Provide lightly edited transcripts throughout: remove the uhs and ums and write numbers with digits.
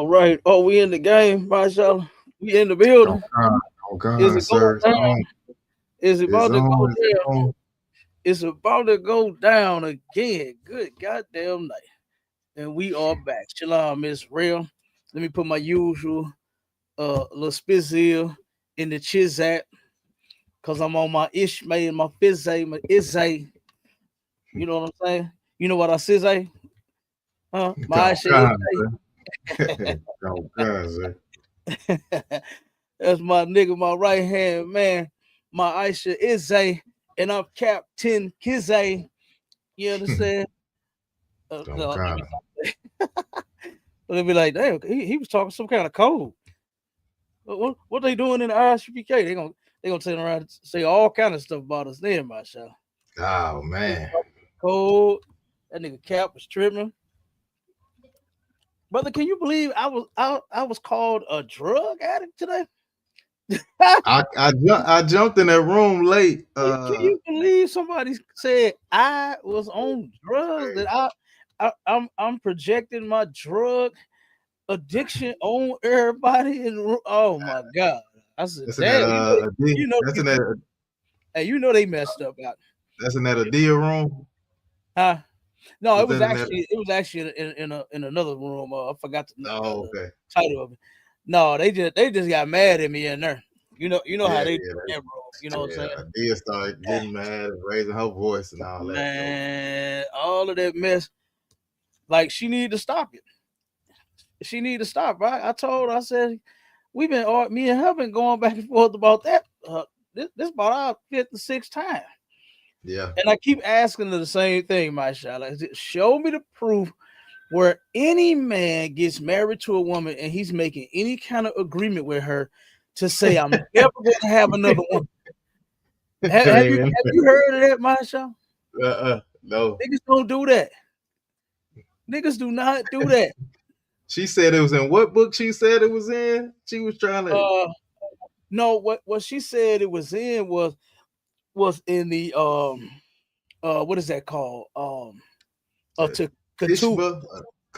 All right. Oh, we in the game, mashallah. We in the Oh building. God, oh Is God, it going sir, it's down? on, Is it it's about to go on, it's down? on. It's about to go down again. Good goddamn night. And we are back. Shalom, Miss Real. Let me put my usual little spizzle in the chizat because I'm on my Ishmael, my Fizay, my Izay. You know what I'm saying? You know what I say? Huh? My Oh Isha God, sir. Oh God, sir. Izay. That's my nigga, my right hand man. My Aisha Izay. And I'm Captain Kizay. You understand? Oh No, God. they'll be like, damn, he was talking some kind of code. What they doing in the RSPK? They gonna turn around and say all kind of stuff about us then, my show. Oh man. Code. That nigga Cap was tripping. Brother, can you believe I was called a drug addict today? I jumped in that room late. Can you believe somebody said I was on drugs? That I'm projecting my drug addiction on everybody in the room. Oh my god! I said, That's in that damn, D, you know, that's in that hey, you know they messed up out. that's in that Adia room. Huh? No, Was that in that? it was actually in another room. I forgot Oh, the okay. title of it. No, they just got mad at me in there. You know how Yeah, they do yeah, that, bro. You know what I'm yeah. saying? Adia started getting mad and raising her voice and all that. So Man, all of that mess. Like she need to stop it. She need to stop, right? I told her, I said, me and her been going back and forth about that. This about our fifth or sixth time. yeah. And I keep asking her the same thing, my child. I said, show me the proof where any man gets married to a woman and he's making any kind of agreement with her to say, I'm never going to have another woman. Have you Man. heard of that, Masha? No. Niggas don't do that. Niggas do not do that. She said it was in what book she said it was in? She was trying to Uh, no, what she said it was in was in the what is that called? To Ketubah. Tishba,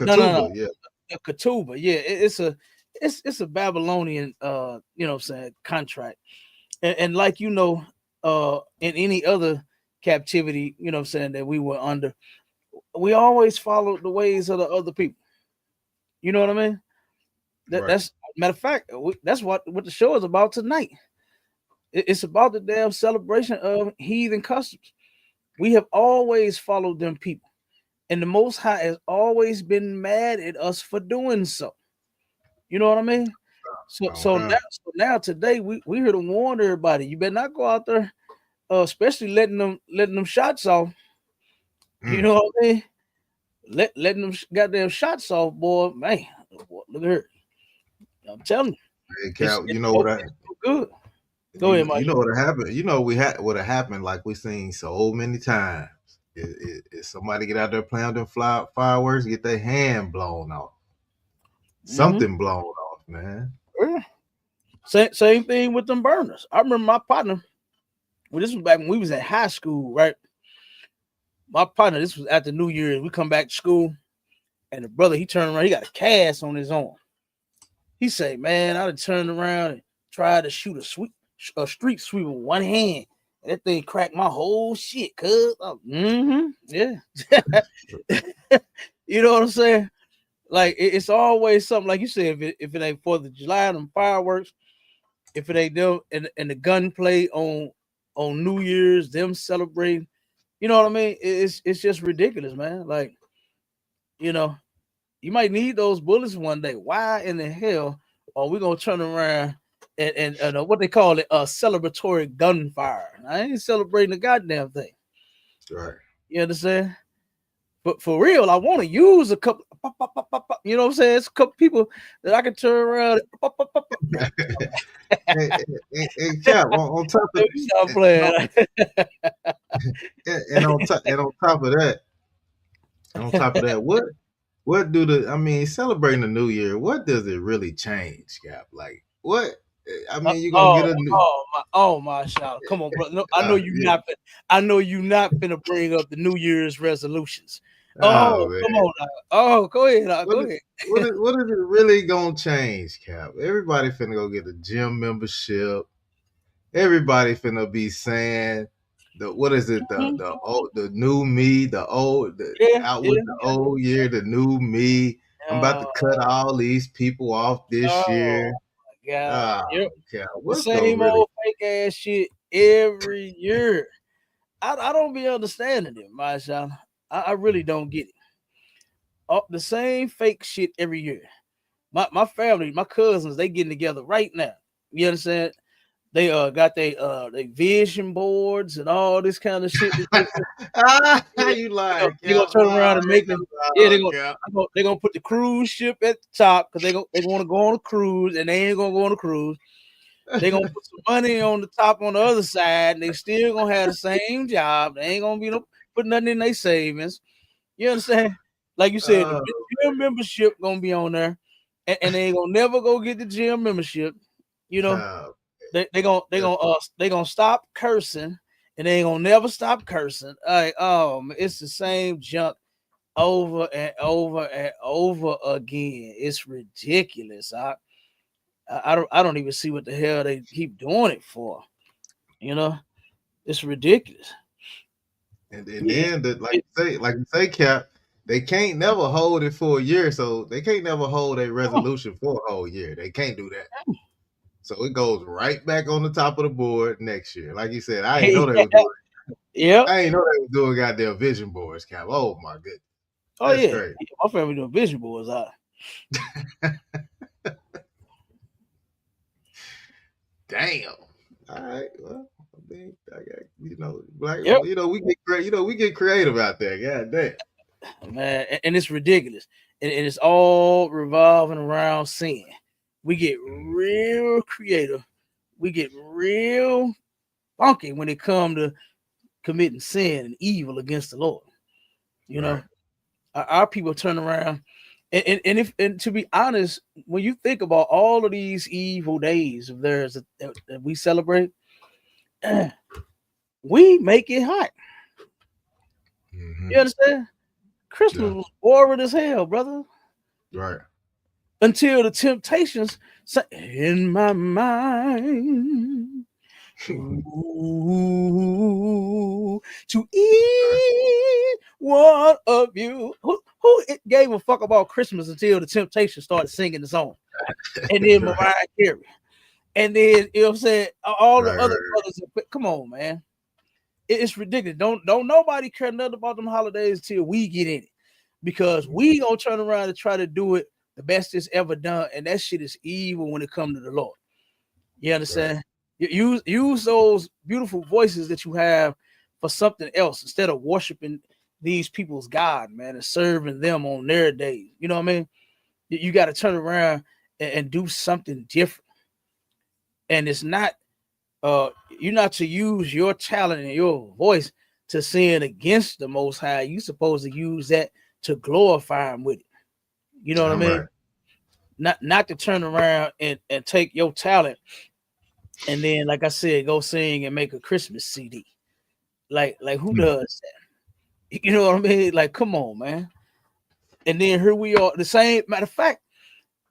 No. Katuba, yeah. The Ketubah. Yeah, it's a Babylonian you know what I'm saying contract. And like in any other captivity, you know what I'm saying, that we were under, we always followed the ways of the other people. You know what I mean? Right. That's matter of fact, that's what the show is about tonight. It's about the damn celebration of heathen customs. We have always followed them people, and the Most High has always been mad at us for doing so. You know what I mean? So Oh so now God. so now today we here to warn everybody. You better not go out there, especially letting them shots off. You Mm. know what I mean? Letting them goddamn shots off, boy. Man, boy, look at her. I'm telling you, Hey it's Cal, it's it's so good. Go ahead, Mike. you know what happened? You know what happened like we seen so many times. Is somebody get out there playing them fireworks, get their hand blown off. Mm-hmm. Something blown off, man. Yeah. Same thing with them burners. I remember my partner. Well, this was back when we was in high school, right? My partner. This was after New Year's. We come back to school, and the brother he turned around. He got a cast on his arm. He say, "Man, I'd have turned around and tried to shoot a street sweep with one hand. And that thing cracked my whole shit, cuz." Yeah. You know what I'm saying? Like it's always something like you said. If it ain't 4th of July, them fireworks. If it ain't them and the gunplay on New Year's, them celebrating. You know what I mean? It's just ridiculous, man. Like you know, you might need those bullets one day. Why in the hell are we gonna turn around and what they call it, a celebratory gunfire? I ain't celebrating the goddamn thing. Right. You understand? But for real, I want to use a couple. Pop, pop, pop, pop, pop, you know what I'm saying? It's a couple people that I can turn around. Pop, pop, pop, pop. Man, And Cap, on top of let me stop no, playing. and on top of that, what do I mean, celebrating the new year, what does it really change, Cap? Like what I mean, you're gonna get a new Oh my child. Come on, bro. No, yeah. I know you not finna bring up the New Year's resolutions. Oh, man. come on now. Oh, go ahead. What Go is, ahead. what is it really gonna change, Cap? Everybody finna go get a gym membership. Everybody finna be saying the what is it Mhm. the new me, the old the Yeah, out with yeah, the old year, the new me. I'm about yeah. to cut all these people off this Oh year. my God. Ah, Yep. Cap, The what's gonna same really old fake ass shit every year. I don't be understanding it, Marshawn. I really don't get it. The same fake shit every year. My family, my cousins, they getting together right now. You understand? They got they vision boards and all this kind of shit. you lying, They gonna Cap? turn Boy, around and make them. Yeah, oh, Cap. they gonna put the cruise ship at the top because they want to go on a cruise and they ain't gonna go on a cruise. They gonna put some money on the top on the other side and they still gonna have the same job. They ain't gonna be no put nothing in their savings. You understand? Like you said, the Oh, gym membership gonna be on there, and they ain't gonna never go get the gym membership. You know, Cap. they gonna stop cursing, and they ain't gonna never stop cursing. Like, it's the same junk over and over and over again. It's ridiculous. I don't even see what the hell they keep doing it for. You know, it's ridiculous. And Yeah, then like you say, Cap, they can't never hold it for a year, so they can't never hold a resolution for a whole year. They can't do that. So it goes right back on the top of the board next year. Like you said, I ain't know they was doing. yep. I ain't know they was doing goddamn vision boards, Cap. Oh my goodness, Oh that's yeah, crazy. my family doing vision boards. Damn. All right. Well, I mean, I got black. Yep, We get we get creative out there. God damn. man, and it's ridiculous, and it's all revolving around sin. We get Mm, real creative. We get real funky when it comes to committing sin and evil against the Lord. You know, right. our people turn around, and to be honest, when you think about all of these evil days of theirs that we celebrate, we make it hot. Hmm. You understand? Christmas Yeah. was boring as hell, brother. Right. Until the temptations say, in my mind, ooh, to eat one of you. Who gave a fuck about Christmas until the Temptations started singing the song? And then right. Mariah Carey. And then, you know what I'm saying? All the other Right. brothers. Come on, man. It's ridiculous. Don't nobody care nothing about them holidays until we get in it. Because we gonna turn around and try to do it the best it's ever done. And that shit is evil when it comes to the Lord. You Right. understand? Use those beautiful voices that you have for something else instead of worshiping these people's God, man, and serving them on their days. You know what I mean? You got to turn around and do something different. And it's not you're not to use your talent and your voice to sin against the most high. You supposed to use that to glorify him with it. You know what I All mean? right. Not to turn around and take your talent and then, like I said, go sing and make a Christmas CD. Like who Hmm. does that? You know what I mean? Like, come on, man. And then here we are. The same matter of fact,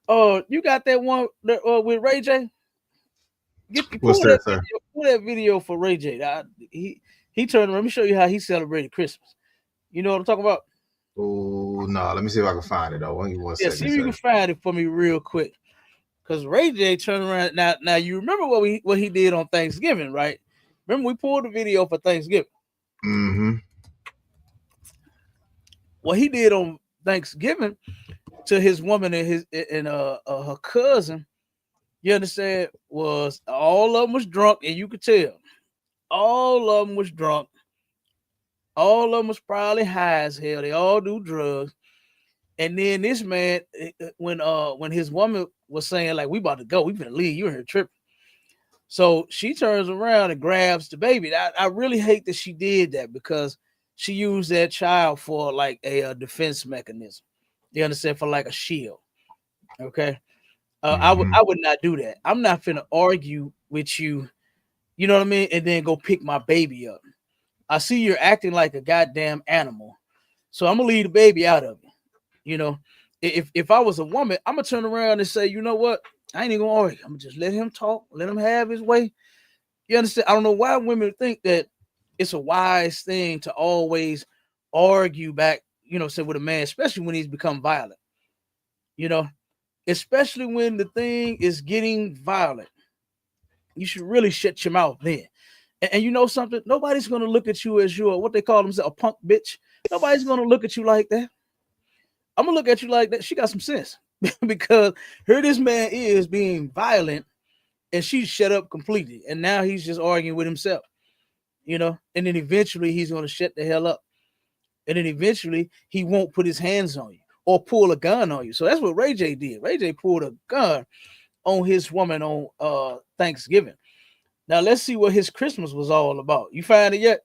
you got that one with Ray J. What's that, sir? Pull that video for Ray J. He turned. Let me show you how he celebrated Christmas. You know what I'm talking about? Oh no, let me see if I can find it though. Give me one Yeah, see second, if you can sir. find it for me real quick. Cause Ray J turned around. Now you remember what he did on Thanksgiving, right? Remember we pulled the video for Thanksgiving. Mm-hmm. What he did on Thanksgiving to his woman and her cousin, you understand, was all of them was drunk, and you could tell all of them was drunk. All of them was probably high as hell. They all do drugs. And then this man, when his woman was saying like, "We about to go, we finna leave, you in here tripping." So she turns around and grabs the baby. I really hate that she did that because she used that child for like a defense mechanism. You understand, for like a shield. Okay. Mm-hmm. I would not do that. I'm not finna argue with you, you know what I mean, and then go pick my baby up. I see you're acting like a goddamn animal. So I'm gonna leave the baby out of it. You know, if I was a woman, I'm gonna turn around and say, you know what? I ain't even gonna argue. I'm gonna just let him talk, let him have his way. You understand? I don't know why women think that it's a wise thing to always argue back, say with a man, especially when he's become violent. You know, especially when the thing is getting violent. You should really shut your mouth then. And you know something? Nobody's gonna look at you as you're what they call themselves a punk bitch. Nobody's gonna look at you like that. I'm gonna look at you like that. She got some sense because here this man is being violent and she's shut up completely. And now he's just arguing with himself, and then eventually he's gonna shut the hell up. And then eventually he won't put his hands on you or pull a gun on you. So that's what Ray J did. Ray J pulled a gun on his woman on Thanksgiving. Now let's see what his Christmas was all about. You find it yet?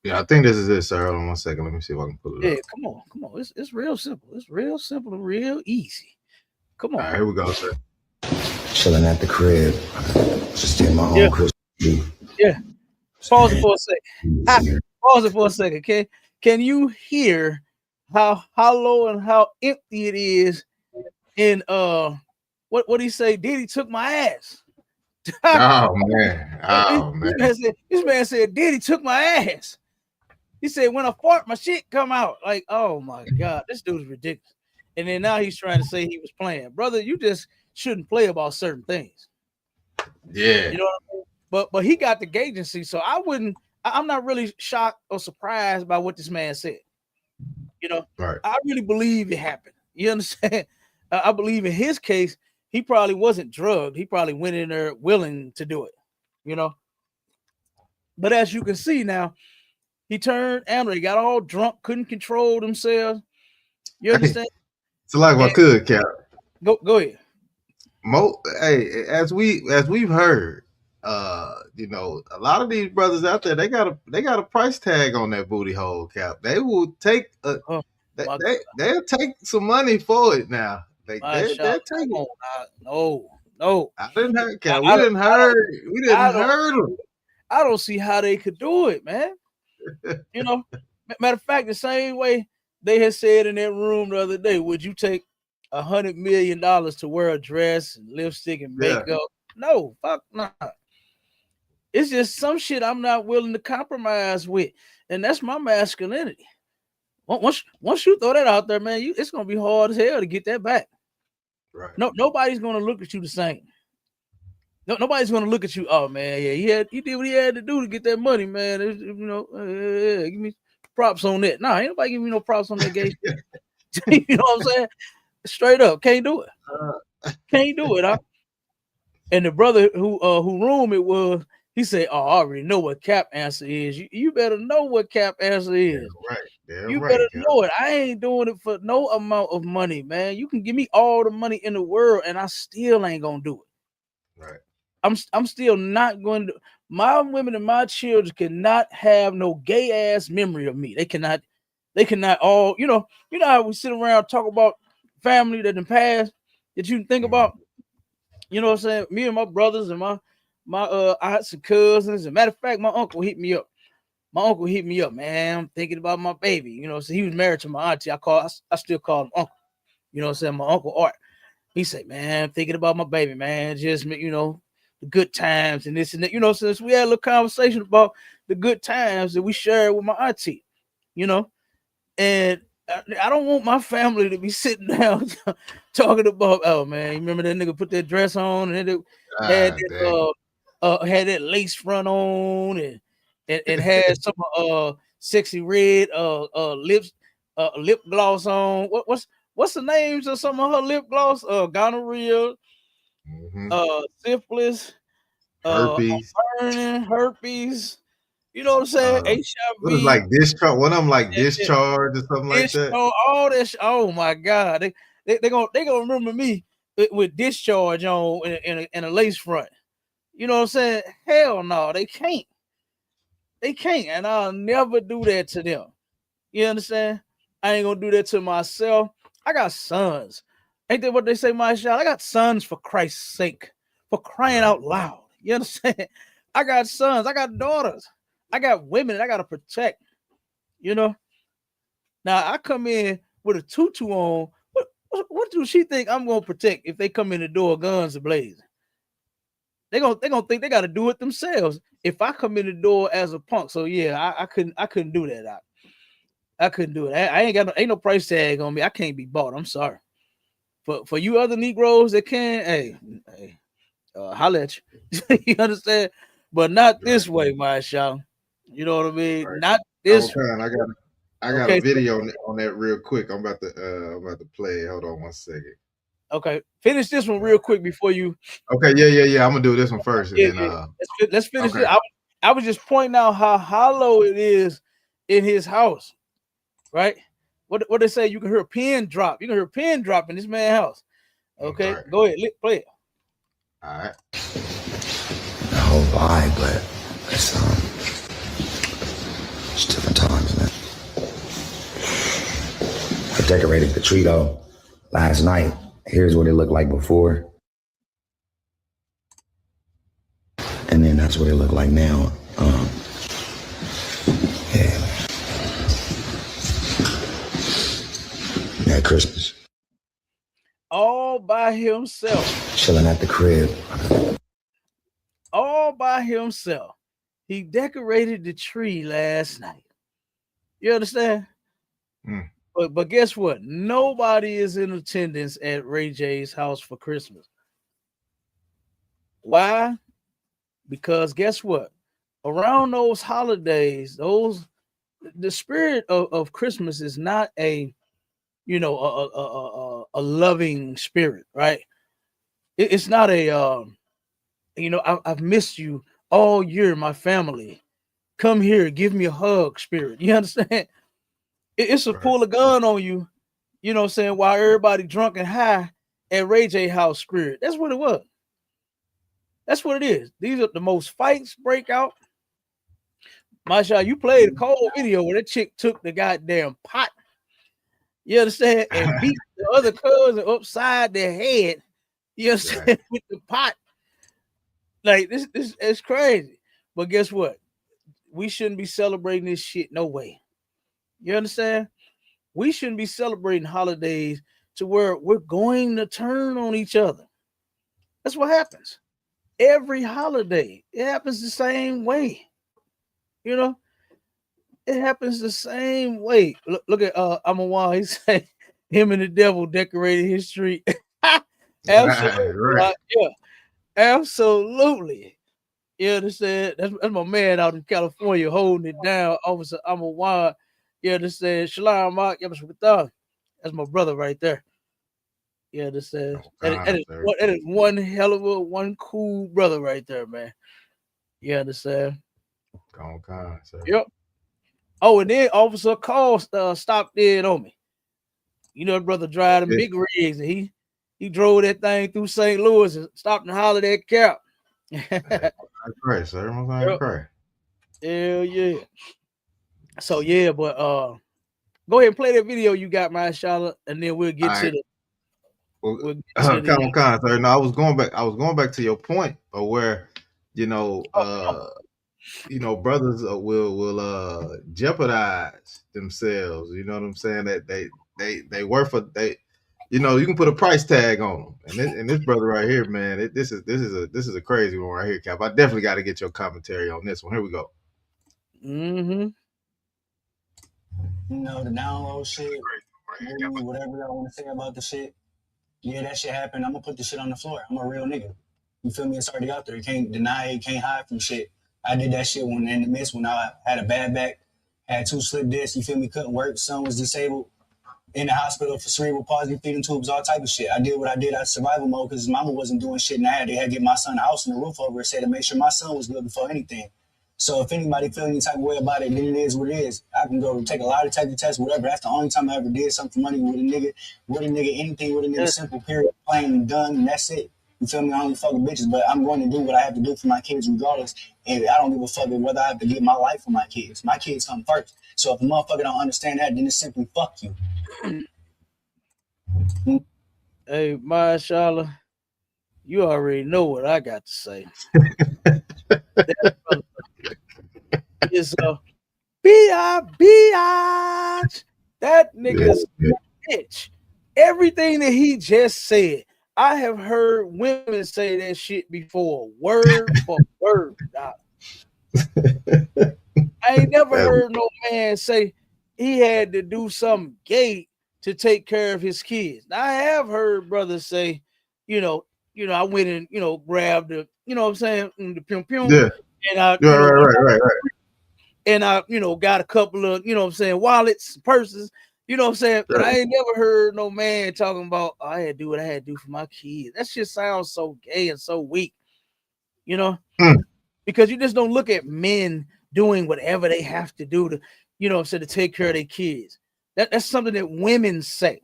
Yeah, I think this is it, sir. Hold on 1 second. Let me see if I can pull it Yeah, up. come on. It's real simple. It's real simple and real easy. Come on. All right, here we go, sir. Chilling at the crib, just in my own Christmas tree. Yeah. Pause it for a second. Pause it for a second. Okay. Can you hear how hollow and how empty it is in what he say? Diddy took my ass. Oh man. Oh man. This man said Diddy took my ass. He said when I fart, my shit come out. Like, oh my God, this dude's ridiculous. And then now he's trying to say he was playing. Brother, you just shouldn't play about certain things. Yeah. You know what I mean? But he got the agency, so I'm not really shocked or surprised by what this man said. Right. I really believe it happened. You understand? I believe in his case, he probably wasn't drugged. He probably went in there willing to do it, But as you can see now, he turned angry, got all drunk, couldn't control themselves. You understand? So like I could, Cap. Go ahead. Hey, as we've heard, a lot of these brothers out there, they got a price tag on that booty hole, Cap. They will take they'll take some money for it now. They'll take it. No. I didn't hear, Cap. We didn't heard them. I don't see how they could do it, man. Matter of fact, the same way they had said in that room the other day, would you take $100 million to wear a dress and lipstick and makeup? Yeah. No, fuck not. It's just some shit I'm not willing to compromise with, and that's my masculinity. Once you throw that out there, man, it's gonna be hard as hell to get that back. Right. No, nobody's gonna look at you the same. No, nobody's gonna look at you. Oh man, yeah, he did what he had to do to get that money, man. Give me props on that. Nah, ain't nobody giving me no props on that gay shit. You know what I'm saying? Straight up, can't do it. Can't do it, huh? And the brother who room it was, he said, "Oh, I already know what Cap answer is. You better know what Cap answer is. You better know it. I ain't doing it for no amount of money, man. You can give me all the money in the world, and I still ain't gonna do it. Right. I'm still not going to. My women and my children cannot have no gay ass memory of me. They cannot all. You know how we sit around talk about family that in past that you think about. You know what I'm saying? Me and my brothers and my aunts and cousins. As a matter of fact, my uncle hit me up. Man. I'm thinking about my baby. So he was married to my auntie. I still call him uncle. You know what I'm saying? My uncle Art. He said, man, I'm thinking about my baby, man. Just, the good times and this and that. Since we had a little conversation about the good times that we shared with my auntie, and I don't want my family to be sitting down talking about, oh man, you remember that nigga put that dress on and it had that lace front on and had some sexy red lip gloss on. What's the names of some of her lip gloss? Gonorrhea, syphilis, herpes. You know what I'm saying? HIV. What is like discharge? One of them like discharge or something like that. All that. Oh my God, they gonna remember me with discharge on and a lace front. You know what I'm saying? Hell no, they can't. They can't, and I'll never do that to them. You understand? I ain't gonna do that to myself. I got sons. Ain't that what they say, my child? I got sons for Christ's sake, for crying out loud. You understand? I got sons. I got daughters. I got women that I gotta protect. Now I come in with a tutu on. What do she think I'm gonna protect if they come in the door guns blazing? They gonna think they gotta do it themselves. If I come in the door as a punk, so yeah, I couldn't do that. I couldn't do it. I ain't no price tag on me. I can't be bought. I'm sorry. For you other Negroes that can, hey, holla at you. You understand? But not this way, my y'all. You know what I mean? Right. Not Oh, this way. I got a Okay, video on that real quick. I'm about to play it. Hold on one second. okay. Finish this one real quick before you. Okay, yeah. I'm gonna do this one first, and Yeah, then yeah. Let's finish okay. this. I was just pointing out how hollow it is in his house, right? What they say? You can hear a pin drop. You can hear a pin drop in this man's house. Okay, Right. go ahead, play it. All right. The whole vibe, but it's different times, man. I decorated the tree though last night. Here's what it looked like before, and then that's what it looked like now. Yeah, at Christmas, All by himself. chilling at the crib. All by himself. He decorated the tree last night. You understand? Mm. But guess what? Nobody is in attendance at Ray J's house for Christmas. Why? Because guess what? Around those holidays, the spirit of Christmas is not a a loving spirit, right? It's not a I've missed you all year, my family. Come here, give me a hug, spirit. You understand? It's a Right. pull a gun on you, you know what I'm saying, while everybody drunk and high at Ray J house spirit. That's what it was. That's what it is. These are the most fights break out. Masha, you played a cold video where that chick took the goddamn pot, you understand, and beat the other cousin upside their head, you understand, Right. with the pot. Like this is crazy. But guess what? We shouldn't be celebrating this shit no way. You understand? We shouldn't be celebrating holidays to where we're going to turn on each other. That's what happens. Every holiday, it happens the same way. You know, it happens the same way. Look at Amawan. He said him and the devil decorated his street. Absolutely. Right. Yeah, absolutely. You understand? That's my man out in California holding it down. Officer Amawan. You understand? Shalom Mark. That's my brother right there. You understand? Oh, God, sir. That is one hell of one cool brother right there, man. You understand? Oh, God, sir. Yep. Oh, and then Officer Call stopped dead on me. You know, that brother driving big rigs, and he drove that thing through St. Louis and stopped and hollered at Cap. I pray, sir. I Yep. pray. Hell yeah. So yeah, but go ahead and play that video you got, my Charlotte, and then we'll get to the Well, Con, sir. No, I was going back to your point of where, you know, brothers will jeopardize themselves. You know what I'm saying? That they work for they. You know, you can put a price tag on them, and this brother right here, man, this is a crazy one right here, Cap. I definitely got to get your commentary on this one. Here we go. Mm-hmm. You know, the download shit, movie, whatever y'all want to say about the shit. Yeah, that shit happened. I'm gonna put the shit on the floor. I'm a real nigga. You feel me? It's already out there. You can't deny it, can't hide from shit. I did that shit when in the midst when I had a bad back, had 2 slip discs, you feel me, couldn't work, son was disabled, in the hospital for cerebral palsy, feeding tubes, all type of shit. I did what I did out of survival mode because his mama wasn't doing shit, and they had to get my son a house and a roof over his head to make sure my son was good before anything. So if anybody feel any type of way about it, then it is what it is. I can go take a lie detector test, whatever. That's the only time I ever did something for money with a nigga, anything with a nigga, simple, period, plain and done, and that's it. You feel me? I only fuck with bitches, but I'm going to do what I have to do for my kids regardless. And I don't give a fuck whether I have to give my life for my kids. My kids come first. So if a motherfucker don't understand that, then it's simply fuck you. Hey, Mashallah, you already know what I got to say. That brother is a biatch. That nigga's Yeah. bitch. Everything that he just said, I have heard women say that shit before, word for word. I ain't never heard no man say he had to do something gay to take care of his kids. Now, I have heard brothers say, you know, I went and grabbed the, what I'm saying, the pum pum, Yeah. and I, Yeah, right. and I, got a couple of, what I'm saying, wallets, purses, what I'm saying. But I ain't never heard no man talking about, I had to do what I had to do for my kids. That shit sounds so gay and so weak, because you just don't look at men doing whatever they have to do to, to take care of their kids. That's something that women say.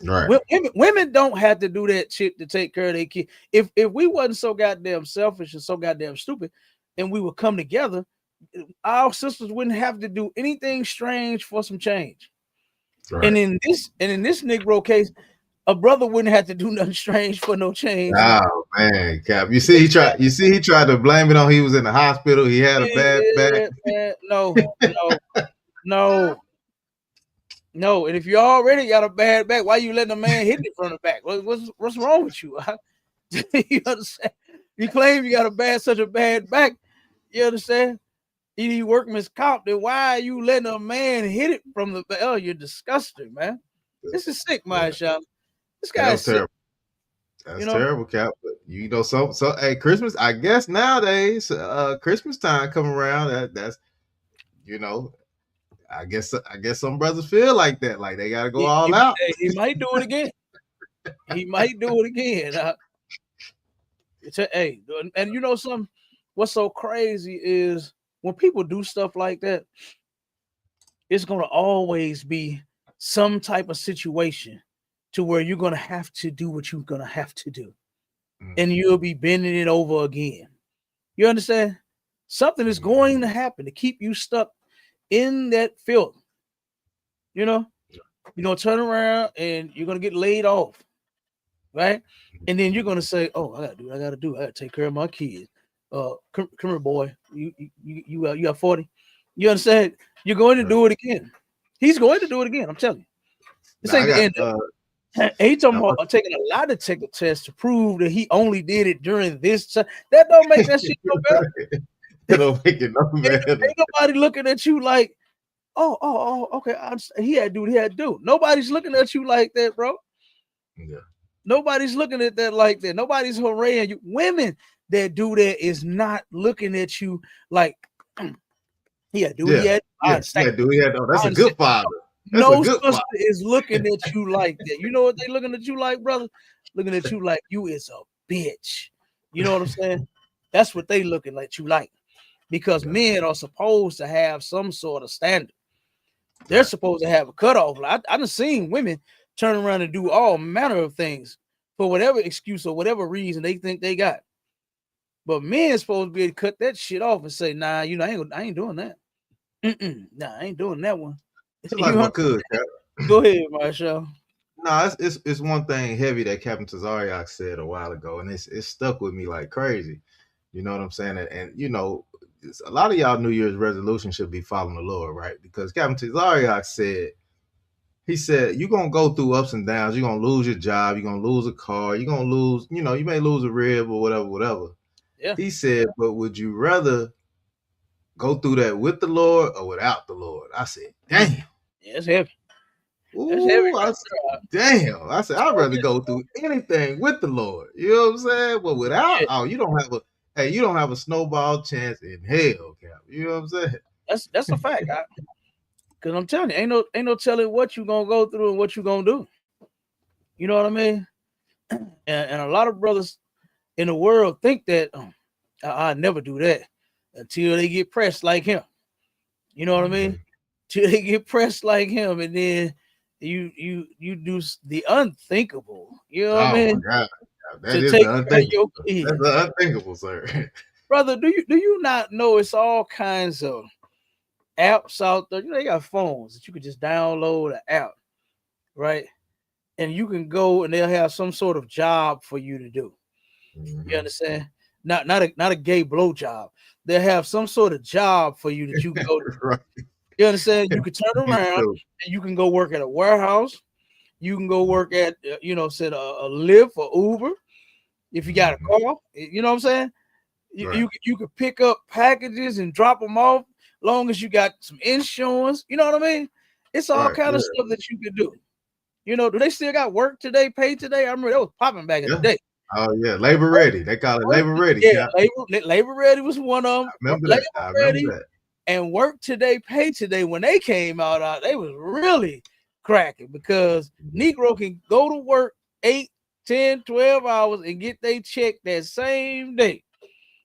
Right. Women don't have to do that shit to take care of their kids. If we wasn't so goddamn selfish and so goddamn stupid, and we would come together, our sisters wouldn't have to do anything strange for some change. Right. And in this Negro case, a brother wouldn't have to do nothing strange for no change. Oh man, Cap. You see, he tried to blame it on he was in the hospital. He had a bad back. Man, no. And if you already got a bad back, why you letting a man hit it from the back? What's wrong with you? You understand? You claim you got such a bad back. You understand? You workman's comp. Then why are you letting a man hit it from the back? Oh, you're disgusting, man. This is sick, my shop. This guy is terrible. Sick. That's terrible, Cap. But so hey, Christmas. I guess nowadays, Christmas time come around. That's I guess some brothers feel like that, like they gotta go all out. He might do it again. He might do it again. Hey, and you know something? What's so crazy is when people do stuff like that, it's gonna always be some type of situation to where you're gonna have to do what you're gonna have to do, and you'll be bending it over again. You understand? Something is going to happen to keep you stuck in that filth. You're gonna turn around and you're gonna get laid off, right? And then you're gonna say, "Oh, I gotta do what I gotta do. I gotta take care of my kids." Come here, boy. You got 40. You understand? You're going to do it again. He's going to do it again. I'm telling you. This ain't the end. He talking about taking a lie detector test to prove that he only did it during this time. That don't make that shit no better. It don't make it no better. Ain't nobody looking at you like, oh, okay. He had to do what he had to do. Nobody's looking at you like that, bro. Yeah. Nobody's looking at that like that. Nobody's hooraying you. Women that do that is not looking at you like, he had to do what he had to do. That's a good father. No sister is looking at you like that. You know what they looking at you like, brother? Looking at you like you is a bitch. You know what I'm saying? That's what they looking at you like. Because men are supposed to have some sort of standard. They're supposed to have a cutoff. I done seen women turn around and do all manner of things for whatever excuse or whatever reason they think they got. But men supposed to be able to cut that shit off and say, nah, I ain't doing that. Nah, I ain't doing that one. Go ahead, Marshall. No, it's one thing heavy that Captain Tazariak said a while ago, and it's stuck with me like crazy. You know what I'm saying? And a lot of y'all New Year's resolution should be following the Lord, right? Because Captain Tazariak said, you're going to go through ups and downs. You're going to lose your job. You're going to lose a car. You're going to lose, you may lose a rib or whatever. Yeah. He said, but would you rather go through that with the Lord or without the Lord? I said, damn. Yeah, it's heavy. Ooh, I said, damn. I said, I'd rather go through anything with the Lord. You know what I'm saying? But without, you don't have a snowball chance in hell, Cap. You know what I'm saying? That's a fact. Because I'm telling you, ain't no telling what you're gonna go through and what you're gonna do. You know what I mean? And a lot of brothers in the world think that I never do that until they get pressed like him. You know what I mean? Till they get pressed like him, and then you do the unthinkable. You know what I mean? God. That is the unthinkable. That's the unthinkable, sir. Brother, do you not know it's all kinds of apps out there? They got phones that you could just download an app, right? And you can go and they'll have some sort of job for you to do. Mm-hmm. You understand? Not a gay blow job. They'll have some sort of job for you that you can go to. Right. You understand? You could turn around So, and you can go work at a warehouse. You can go work at, said a Lyft or Uber if you got a car. You know what I'm saying? right. You could pick up packages and drop them off, long as you got some insurance. You know what I mean? It's all Right. kind Yeah. of stuff that you could do. Do they still got work today, pay today? I remember that was popping back in the Yeah. day. Oh yeah, labor ready. They call it labor ready. Yeah, Cap. labor ready was one of I them. remember Labor that. I ready remember that. and work today, pay today. When they came out, they was really cracking because Negro can go to work 8, 10, 12 hours and get they check that same day.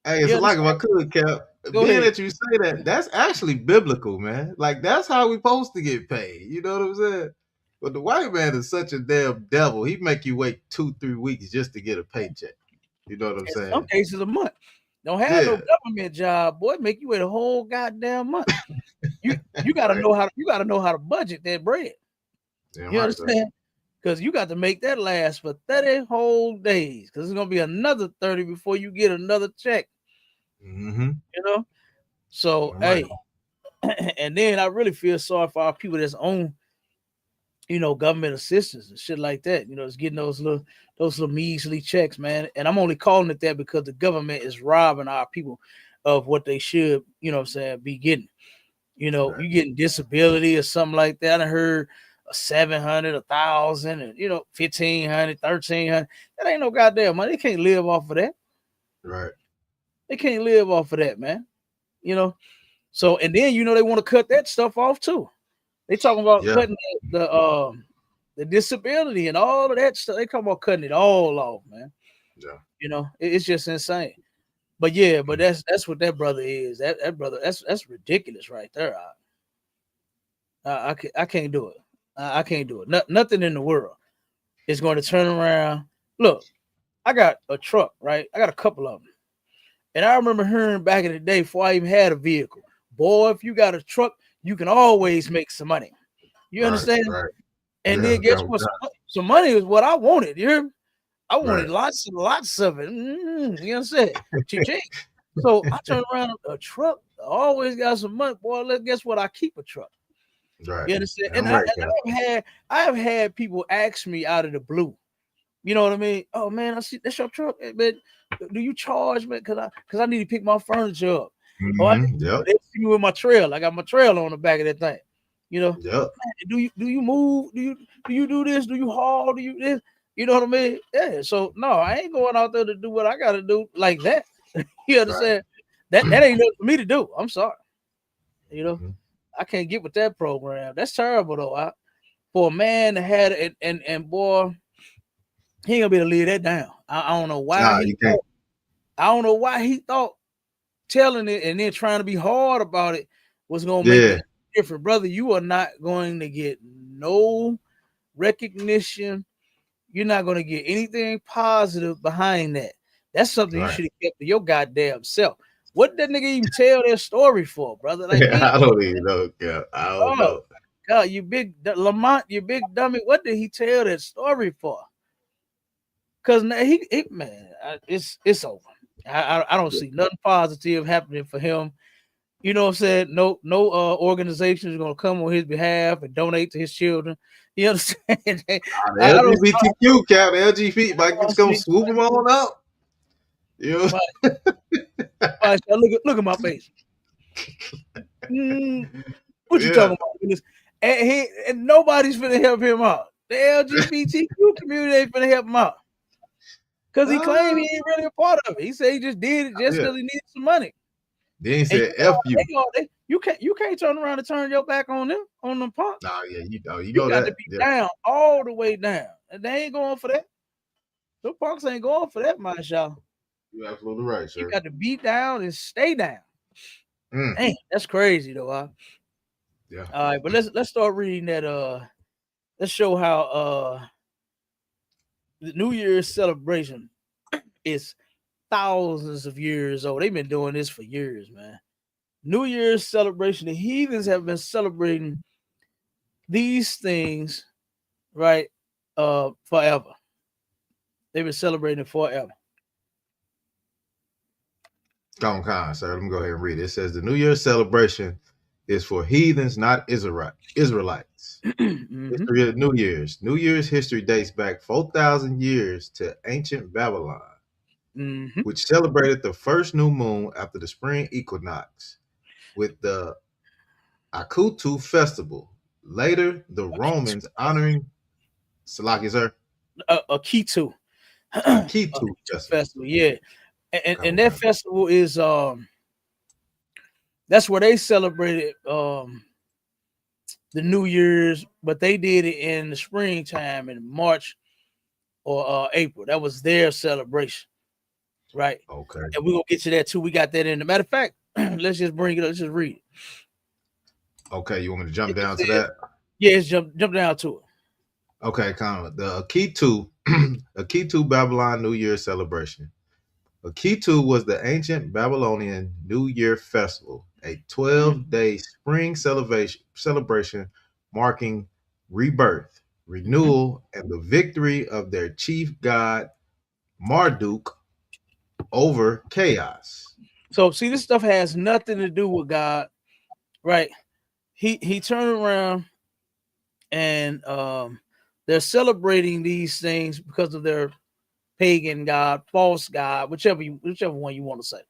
Hey, it's like if I could, Cap. Go Being ahead. that you say that, that's actually biblical, man. Like that's how we supposed to get paid. You know what I'm saying? But the white man is such a damn devil. He make you wait 2-3 weeks just to get a paycheck. You know what I'm In some saying? cases, a month. Don't have no Yeah. government job, boy. Make you wait a whole goddamn month. You gotta Right. know how to budget that bread. Damn You right, sir. understand? Because you got to make that last for 30 whole days. Because it's gonna be another 30 before you get another check. Mm-hmm. So Damn right. hey, and then I really feel sorry for our people that's on, government assistance and shit like that. It's getting those little measly checks, man. And I'm only calling it that because the government is robbing our people of what they should, be getting. Right. You getting disability or something like that. I heard 700, 1,000, and 1,500, 1,300. That ain't no goddamn money. They can't live off of that. Right. They can't live off of that, man. So and then they want to cut that stuff off too. They talking about Yeah. cutting the disability and all of that stuff. They come about cutting it all off, man. Yeah. It's just insane. But yeah, but that's what that brother is. That brother, that's ridiculous right there. I can't do it. I can't do it. Nothing in the world is going to turn around. Look, I got a truck, right? I got a couple of them. And I remember hearing back in the day before I even had a vehicle, boy, if you got a truck, you can always make some money. You Right. understand? Right. And Yeah. then guess what? Some money is what I wanted. You hear me? I wanted Right. lots and lots of it. You understand? Cha-ching. So I turned around a truck, always got some money. Boy, guess what? I keep a truck. Right. You understand? Damn And right, Cap. I have had people ask me out of the blue. You know what I mean? Oh man, I see that's your truck, but do you charge me? Cause I need to pick my furniture up. Or Yep. they see me with my trail. I got my trail on the back of that thing. Yep. Do you move? Do you do this? Do you haul? Do you this? You know what I mean? Yeah. So no, I ain't going out there to do what I gotta do like that. You understand? That ain't nothing for me to do. I'm sorry. I can't get with that program. That's terrible though. For a man that had it and boy, he ain't gonna be able to leave that down. I don't know why you can't. I don't know why he thought telling it and then trying to be hard about it was gonna make Yeah. it different, brother. You are not going to get no recognition. You're not going to get anything positive behind that. That's something you Right. should have kept to your goddamn self. What did that nigga even tell their story for, brother? Like, I don't even know, Cap. I don't know. God, you big Lamont, you big dummy. What did he tell that story for? Because he man, it's over. I don't see nothing positive happening for him. You know what I'm saying? No organization is gonna come on his behalf and donate to his children. You understand? The I don't LGBTQ, Cap. LGBT, like it's gonna see. swoop them on up. You know? Look at my face. What you talking about? And nobody's finna help him out. The LGBTQ community ain't finna help him out. Because he claimed he ain't really a part of it. He said he just did it just because he needed some money. Then he said F you. You can't turn around and turn your back on them punks. Nah, yeah, you You know got that. to be down all the way down. And they ain't going for that. The punks ain't going for that, y'all. You're absolutely right, sir. You got to be down and stay down. Dang, that's crazy though. Yeah. All right, but let's start reading that. Let's show how the New Year's celebration is thousands of years old. They've been doing this for years, man. New Year's celebration. The heathens have been celebrating these things, right? Forever. They've been celebrating it forever. Go on, sir. Let me go ahead and read it. It says the New Year's celebration is for heathens, not Israelites. Mm-hmm. History of New Year's. New Year's history dates back 4,000 years to ancient Babylon, Mm-hmm. which celebrated the first new moon after the spring equinox with the Akutu festival. Later, the Romans honoring Salaki, sir, A Kitu. Akitu festival. Festival, yeah. And that Okay. festival is that's where they celebrated the New Year's, but they did it in the springtime in March or April. That was their celebration, right? Okay. And we're gonna get to that too. We got that in. The matter of fact, let's just bring it up. Let's just read it. Okay. You want me to jump It down to says, that? yeah, let's jump down to it. Okay, kind of the Akitu, Akitu Babylon New Year celebration. Akitu was the ancient Babylonian New Year festival, a 12-day spring celebration marking rebirth, renewal, and the victory of their chief god Marduk over chaos. So see, this stuff has nothing to do with God, right? He turned around and they're celebrating these things because of their pagan god, false god, whichever one you want to say,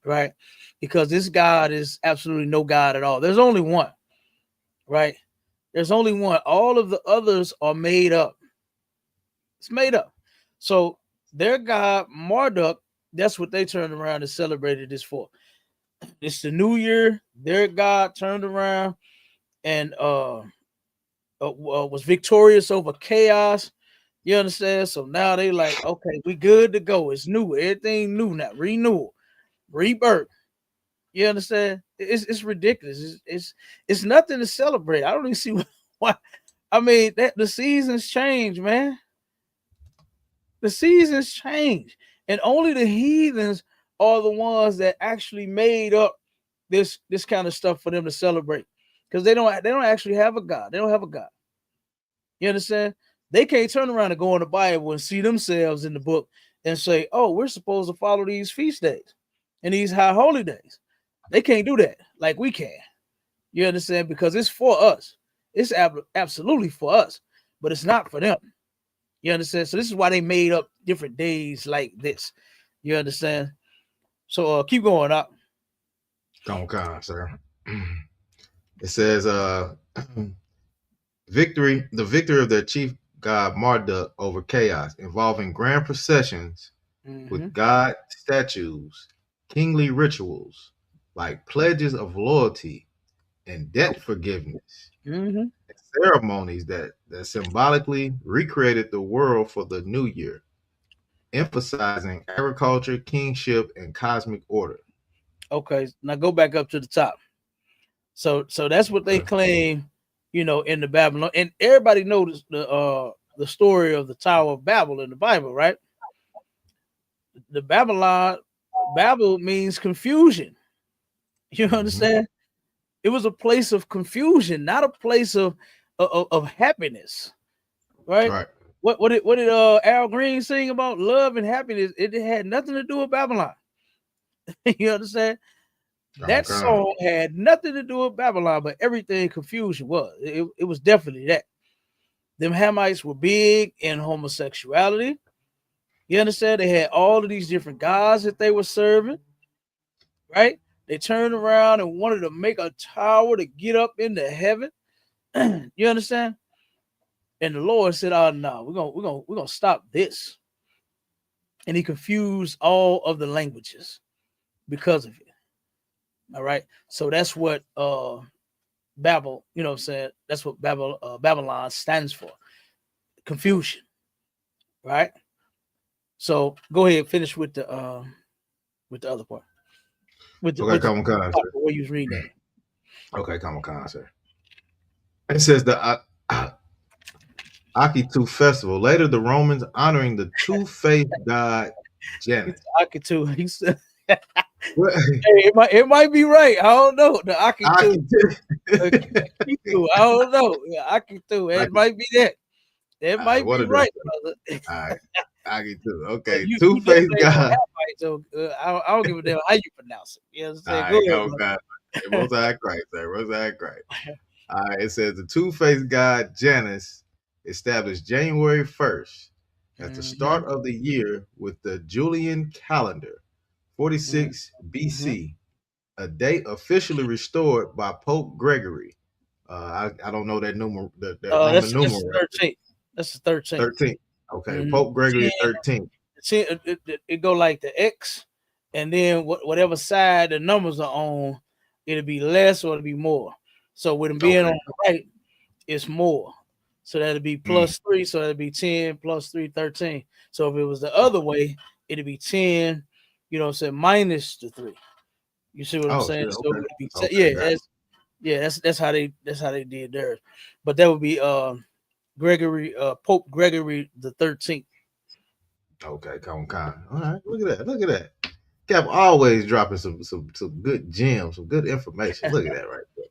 right? Because this God is absolutely no God at all. There's only one, right? There's only one. All of the others are made up. It's made up. So their god Marduk, that's what they turned around and celebrated this for. It's the new year. Their god turned around and was victorious over chaos. You understand? So now they like, okay, we good to go. It's new. Everything new now. Renewal, rebirth. You understand? It's ridiculous. It's nothing to celebrate. I don't even see why. I mean, that the seasons change, man. The seasons change, and only the heathens are the ones that actually made up this kind of stuff for them to celebrate, because they don't actually have a God. They don't have a God. You understand? They can't turn around and go in the Bible and see themselves in the book and say, "Oh, we're supposed to follow these feast days and these high holy days." They can't do that like we can. You understand? Because it's for us. It's absolutely for us, but it's not for them. You understand? So this is why they made up different days like this. You understand? So keep going up. Come on, sir. It says, victory, the victory of their chief god Marduk over chaos, involving grand processions with god statues, kingly rituals like pledges of loyalty and debt forgiveness, and ceremonies that symbolically recreated the world for the new year, emphasizing agriculture, kingship, and cosmic order. Okay, now go back up to the top. So that's what they claim, in the Babylon, and everybody knows the story of the Tower of Babel in the Bible, right? The Babel means confusion. You understand? It was a place of confusion, not a place of happiness, right? Right. What did Al Green sing about love and happiness? It had nothing to do with Babylon. You understand? That song had nothing to do with Babylon, but everything confusion was. It was definitely that. Them Hamites were big in homosexuality. You understand? They had all of these different gods that they were serving, right? They turned around and wanted to make a tower to get up into heaven. You understand? And the Lord said, "Oh no, we're gonna stop this." And he confused all of the languages because of it. All right. So that's what Babel, that's what Babylon stands for. Confusion. Right? So go ahead, finish with the other part. Okay, come on, sir. Where you was reading that. Okay, come on, sir. It says the Akitu festival. Later, the Romans honoring the two-faced god Janus. Akitu. He said, hey, it might be right. I don't know. The Akitu. I don't know. Yeah, Akitu. It might be that. It might be right, brother. All right. Akitu. Okay. Two-faced god. So I don't give a damn how you pronounce it. You know what I'm saying? All Go right, ahead, God. Most High Christ, sir. Most High Christ. All right, it says the two-faced god Janus established January 1st as the Mm-hmm. start of the year with the Julian calendar, 46 Mm-hmm. BC, a date officially restored by Pope Gregory. I don't know that that Roman That's numeral. 13th. That's the 13th. 13. Okay, Mm-hmm. Pope Gregory 13. See, it go like the X, and then whatever side the numbers are on, it'll be less or it'll be more. So with them being Okay. on the right, it's more. So that'll be Mm. +3. So that'll be 10 plus 3, 13. So if it was the other way, it'd be 10, you know what I'm saying, minus the 3. You see what I'm Oh, saying? shit. So Okay. it'd be 10. Okay, got it. That's how they did theirs. But that would be Pope Gregory the 13th. Okay, come on. All right, look at that. Look at that. Cap always dropping some good gems, some good information. Look at that right there.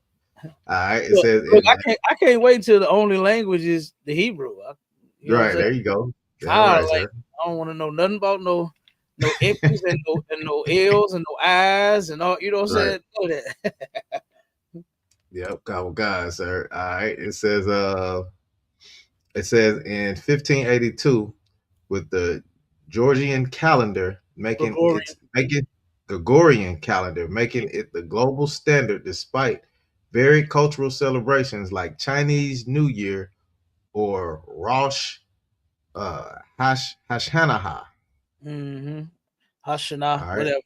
All right, it says Look, in I can't wait until the only language is the Hebrew. You know what I'm right saying? there you go. Damn I right, sir. I don't want to know nothing about no X's and no L's and no I's and all. You know what I'm Right. saying? Know that. Yep, come on, God, sir. All right. It says in 1582 with the Georgian calendar Gregorian. making Gregorian calendar making it the global standard despite varied cultural celebrations like Chinese New Year or Rosh Hashanah. Mm-hmm. All Hashanah, right. whatever.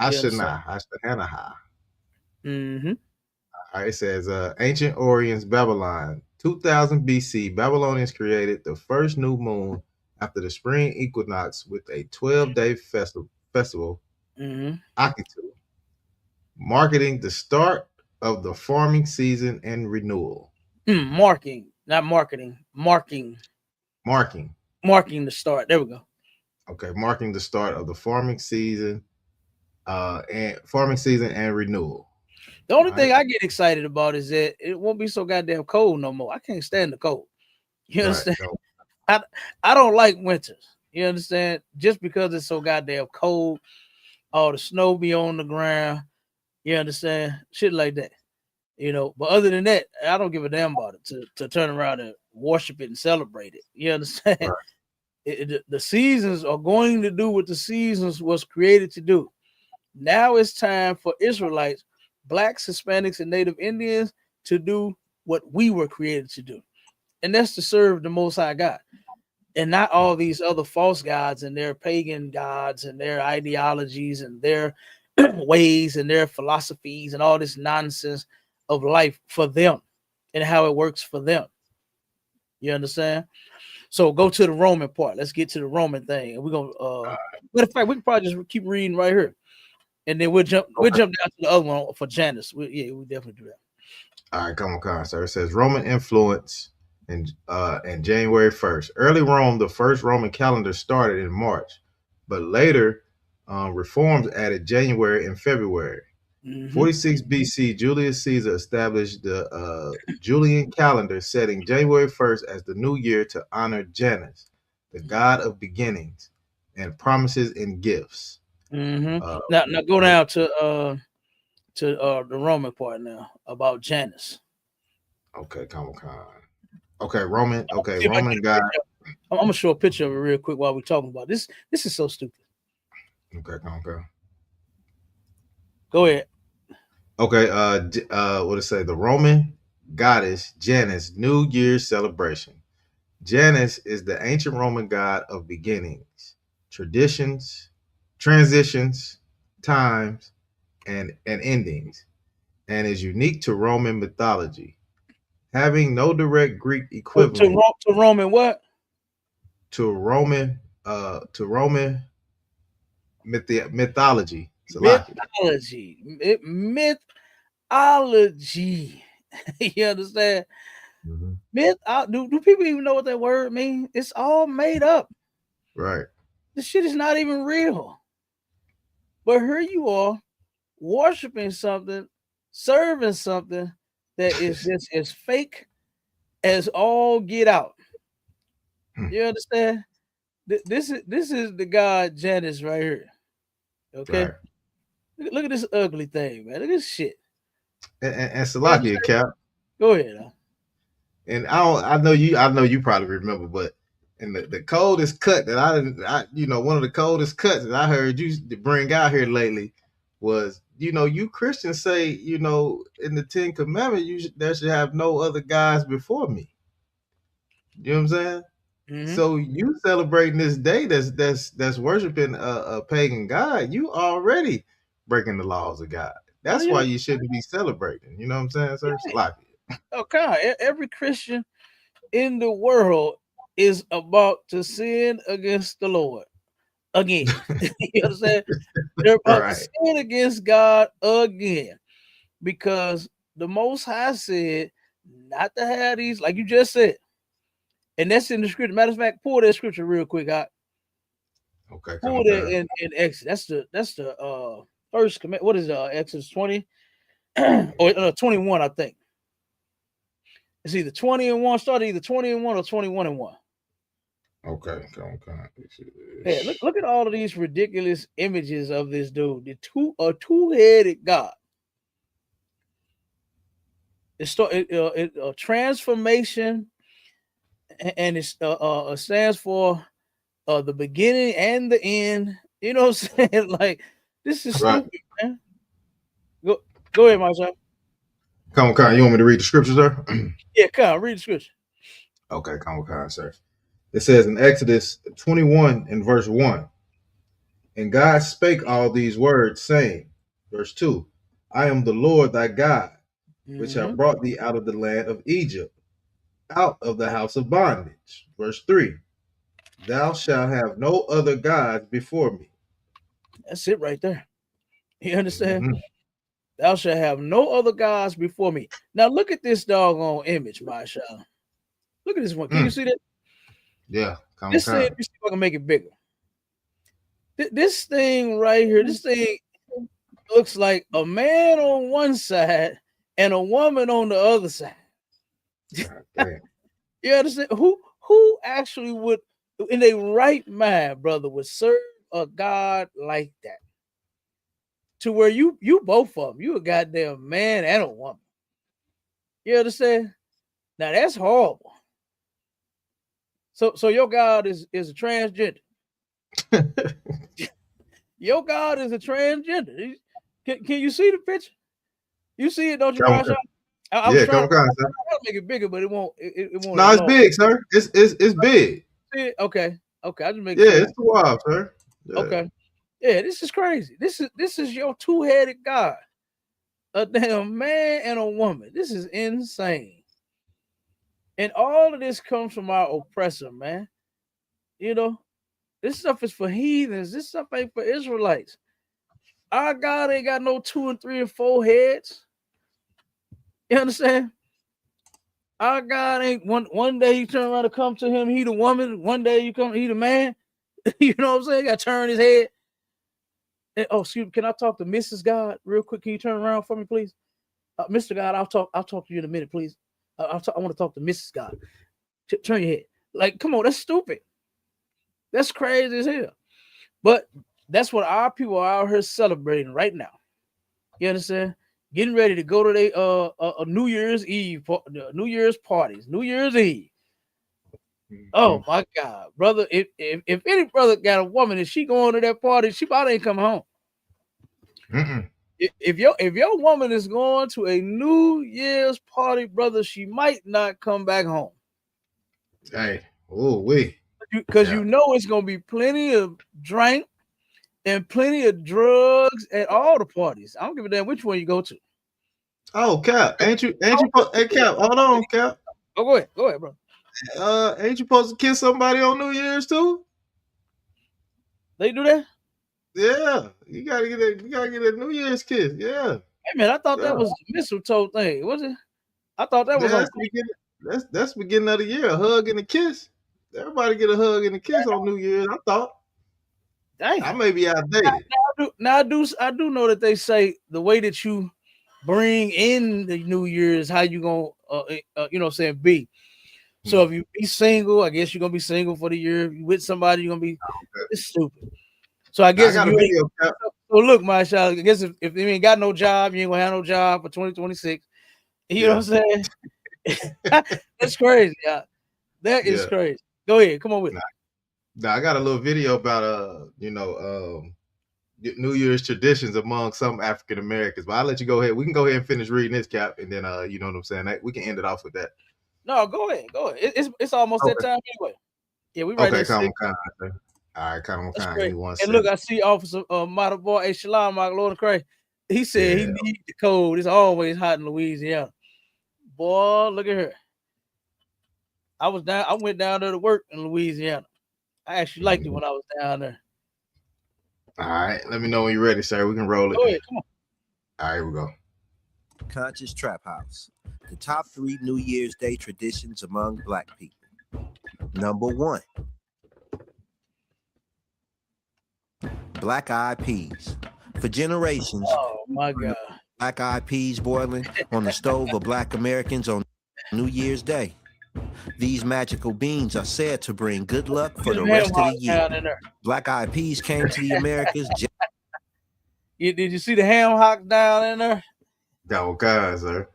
You understand? Hashanah. Mm-hmm. All right, it says ancient Orient's Babylon, 2000 BC. Babylonians created the first new moon after the spring equinox with a 12-day festival, Mm-hmm. Akitu, marking the start of the farming season and renewal. Marking, not marketing. Marking. Marking, Marking the start. There we go. okay, marking the start of the farming season and renewal. The only All right, thing I get excited about is that it won't be so goddamn cold no more. I can't stand the cold. You right. understand? No, I I don't like winters. You understand? Just because it's so goddamn cold, all the snow be on the ground. You understand? Shit like that. You know, but other than that, I don't give a damn about it to turn around and worship it and celebrate it. You understand? right. The seasons are going to do what the seasons was created to do. Now it's time for Israelites, blacks, Hispanics, and Native Indians to do what we were created to do, and that's to serve the Most High God, and not all these other false gods and their pagan gods and their ideologies and their ways and their philosophies and all this nonsense of life for them and how it works for them. You understand? So go to the Roman part. Let's get to the Roman thing. And we're gonna matter of fact, we can probably just keep reading right here. And then we'll Okay. jump down to the other one for Janus. We definitely do that. All right, come on, sir. It says Roman influence and January 1st. Early Rome, the first Roman calendar started in March, but later reforms added January and February. Mm-hmm. 46 BC, Julius Caesar established the Julian calendar, setting January 1st as the new year to honor Janus, the god of beginnings and promises and gifts. Mm-hmm. Uh, Now go down to the Roman part now about Janus. okay, come on. Okay, Roman. Okay, See if I can Roman get a god. picture. I'm gonna show a picture of it real quick while we're talking about this. This is so stupid. Okay, come on. Go ahead. Okay, what did it say? The Roman goddess Janus New Year's celebration. Janus is the ancient Roman god of beginnings, traditions, transitions, times, and endings, and is unique to Roman mythology, having no direct Greek equivalent To Roman what? to Roman mythology. Salakia. Mythology. Mythology. You understand? Mhm. Do people even know what that word means? It's all made up. Right. This shit is not even real. But here you are worshiping something, serving something that is just as fake as all get out. You understand? This is the god Janus right here. Okay, Right. look at this ugly thing, man. Look at this shit. And You Salakia, understand? Cap. Go ahead. And I know you probably remember, but and the coldest cut that one of the coldest cuts that I heard you bring out here lately was, you Christians say, in the Ten Commandments, there should have no other gods before me. You know what I'm saying? Mm-hmm. So you celebrating this day that's worshiping a pagan god, you already breaking the laws of God. That's why you shouldn't be celebrating. You know what I'm saying, sir? Salakia. Okay, every Christian in the world is about to sin against the Lord again. You understand? They're about to Right. sin against God again because the Most High said not to have these, like you just said, and that's in the scripture. Matter of fact, pull that scripture real quick out. Okay, Pull that in Exodus. That's the first command. What is Exodus 20 or 21? I think it's either 20 and 1. Started either 20 and 1 or 21 and 1. Okay. Yeah, look at all of these ridiculous images of this dude. The two-headed God. It's transformation, and it stands for the beginning and the end. You know what I'm saying? Like, this is Right. stupid, man. Go ahead, Marcel. Come on. You want me to read the scripture, sir? Yeah, come on, read the scripture. Okay, come on, sir. It says in Exodus 21 and verse 1, and God spake all these words, saying, verse 2, I am the Lord thy God, which have brought thee out of the land of Egypt, out of the house of bondage. Verse 3, thou shalt have no other gods before me. That's it right there. You understand? Mm-hmm. Thou shalt have no other gods before me. Now look at this doggone image, Marshall. Look at this one. Can you see that? Yeah, This thing, let me see if I can make it bigger. This thing right here, this thing looks like a man on one side and a woman on the other side. You understand? Who actually would, in a right mind, brother, would serve a God like that? To where you both of them, you a goddamn man and a woman. You understand? Now that's horrible. So your God is a transgender. Your God is a transgender. Can you see the picture? You see it, don't you, Marsha? I was trying to make it bigger, but it won't. It won't. No, it's big, sir. It's big. See it? Okay. I just make sure. It's too wild, sir. Yeah. Okay. Yeah, this is crazy. This is your two-headed God, a damn man and a woman. This is insane. And all of this comes from our oppressor, man. You know, this stuff is for heathens. This stuff ain't for Israelites. Our God ain't got no 2 and 3 and 4 heads. You understand? Our God ain't one day you turn around to come to him, he the woman. One day you come, he the man. You know what I'm saying? Got to turn his head. And, excuse me, can I talk to Mrs. God real quick? Can you turn around for me, please? Mr. God, I'll talk to you in a minute, please. I want to talk to Mrs. God. Turn your head. Like, come on, that's stupid. That's crazy as hell. But that's what our people are out here celebrating right now. You understand? Getting ready to go to a New Year's Eve, New Year's parties, New Year's Eve. Oh my God, brother! If any brother got a woman and she going to that party, she probably ain't coming home. If your woman is going to a New Year's party, brother, she might not come back home. Hey, because you know it's gonna be plenty of drink and plenty of drugs at all the parties. I don't give a damn which one you go to. Oh, Cap, ain't you? Hey, Cap, hold on, Cap. Oh, go ahead, bro. Ain't you supposed to kiss somebody on New Year's too? They do that? Yeah, you gotta get a New Year's kiss. Yeah. Hey man, I thought that was the mistletoe thing. Was it? I thought that was that's beginning of the year. A hug and a kiss. Everybody get a hug and a kiss on New Year's. I thought. Dang. I may be outdated. Now I do know that they say the way that you bring in the New Year's, how you gonna you know what I'm saying, be. So if you be single, I guess you're gonna be single for the year. If you with somebody, you're gonna be it's stupid. So I guess I got a video, Cap. So look, my child, I guess if you ain't got no job, you ain't gonna have no job for 2026. You know what I'm saying? That's crazy. Yeah. That is Yeah. crazy. Go ahead. Come on with it. Now I got a little video about New Year's traditions among some African Americans. But I'll let you go ahead. We can go ahead and finish reading this, Cap, and then you know what I'm saying. We can end it off with that. No, go ahead. Go ahead. It's almost that time anyway. Yeah, we right Okay, there. come Six. on. All right, come That's on. Give great. me 1 And second. look, I see Officer Model Boy Shalom, my Lord of Christ. He said he Yeah. needs the cold. It's always hot in Louisiana. Boy, look at her. I went down there to work in Louisiana. I actually liked it when I was down there. All right, let me know when you're ready, sir. We can roll it. Go ahead, come on. All right, here we go. Conscious Trap House. The top 3 New Year's Day traditions among Black people. Number 1. Black Eyed Peas. For generations, Oh my God. Black Eyed Peas boiling on the stove of Black Americans on New Year's Day. These magical beans are said to bring good luck for the rest of the year. Black Eyed Peas came to the Americas. Did you see the ham hocks down in there? That was good, sir.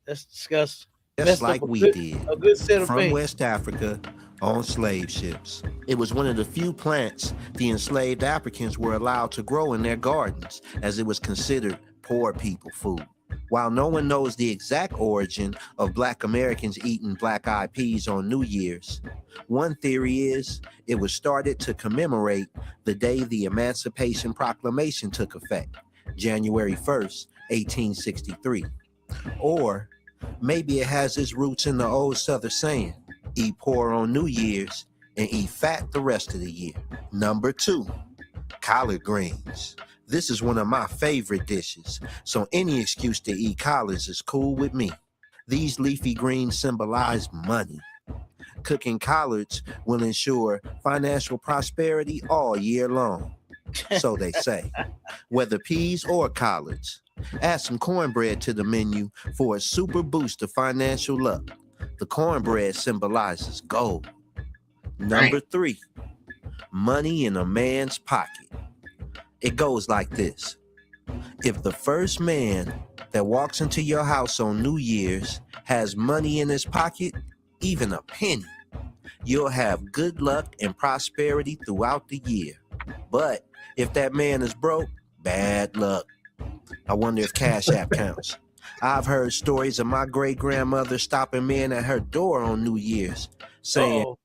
That's disgusting. Just like we did. A good set of from beans. West Africa on slave ships. It was one of the few plants the enslaved Africans were allowed to grow in their gardens, as it was considered poor people food. While no one knows the exact origin of Black Americans eating black-eyed peas on New Year's, one theory is it was started to commemorate the day the Emancipation Proclamation took effect, January 1st, 1863. Or maybe it has its roots in the old Southern saying, eat poor on New Year's and eat fat the rest of the year. Number 2, collard greens. This is one of my favorite dishes, so any excuse to eat collards is cool with me. These leafy greens symbolize money. Cooking collards will ensure financial prosperity all year long. So they say. Whether peas or collards, add some cornbread to the menu for a super boost of financial luck. The cornbread symbolizes gold. Number 3, money in a man's pocket. It goes like this. If the first man that walks into your house on New Year's has money in his pocket, even a penny, you'll have good luck and prosperity throughout the year. But if that man is broke, bad luck. I wonder if Cash App counts. I've heard stories of my great-grandmother stopping men at her door on New Year's, saying,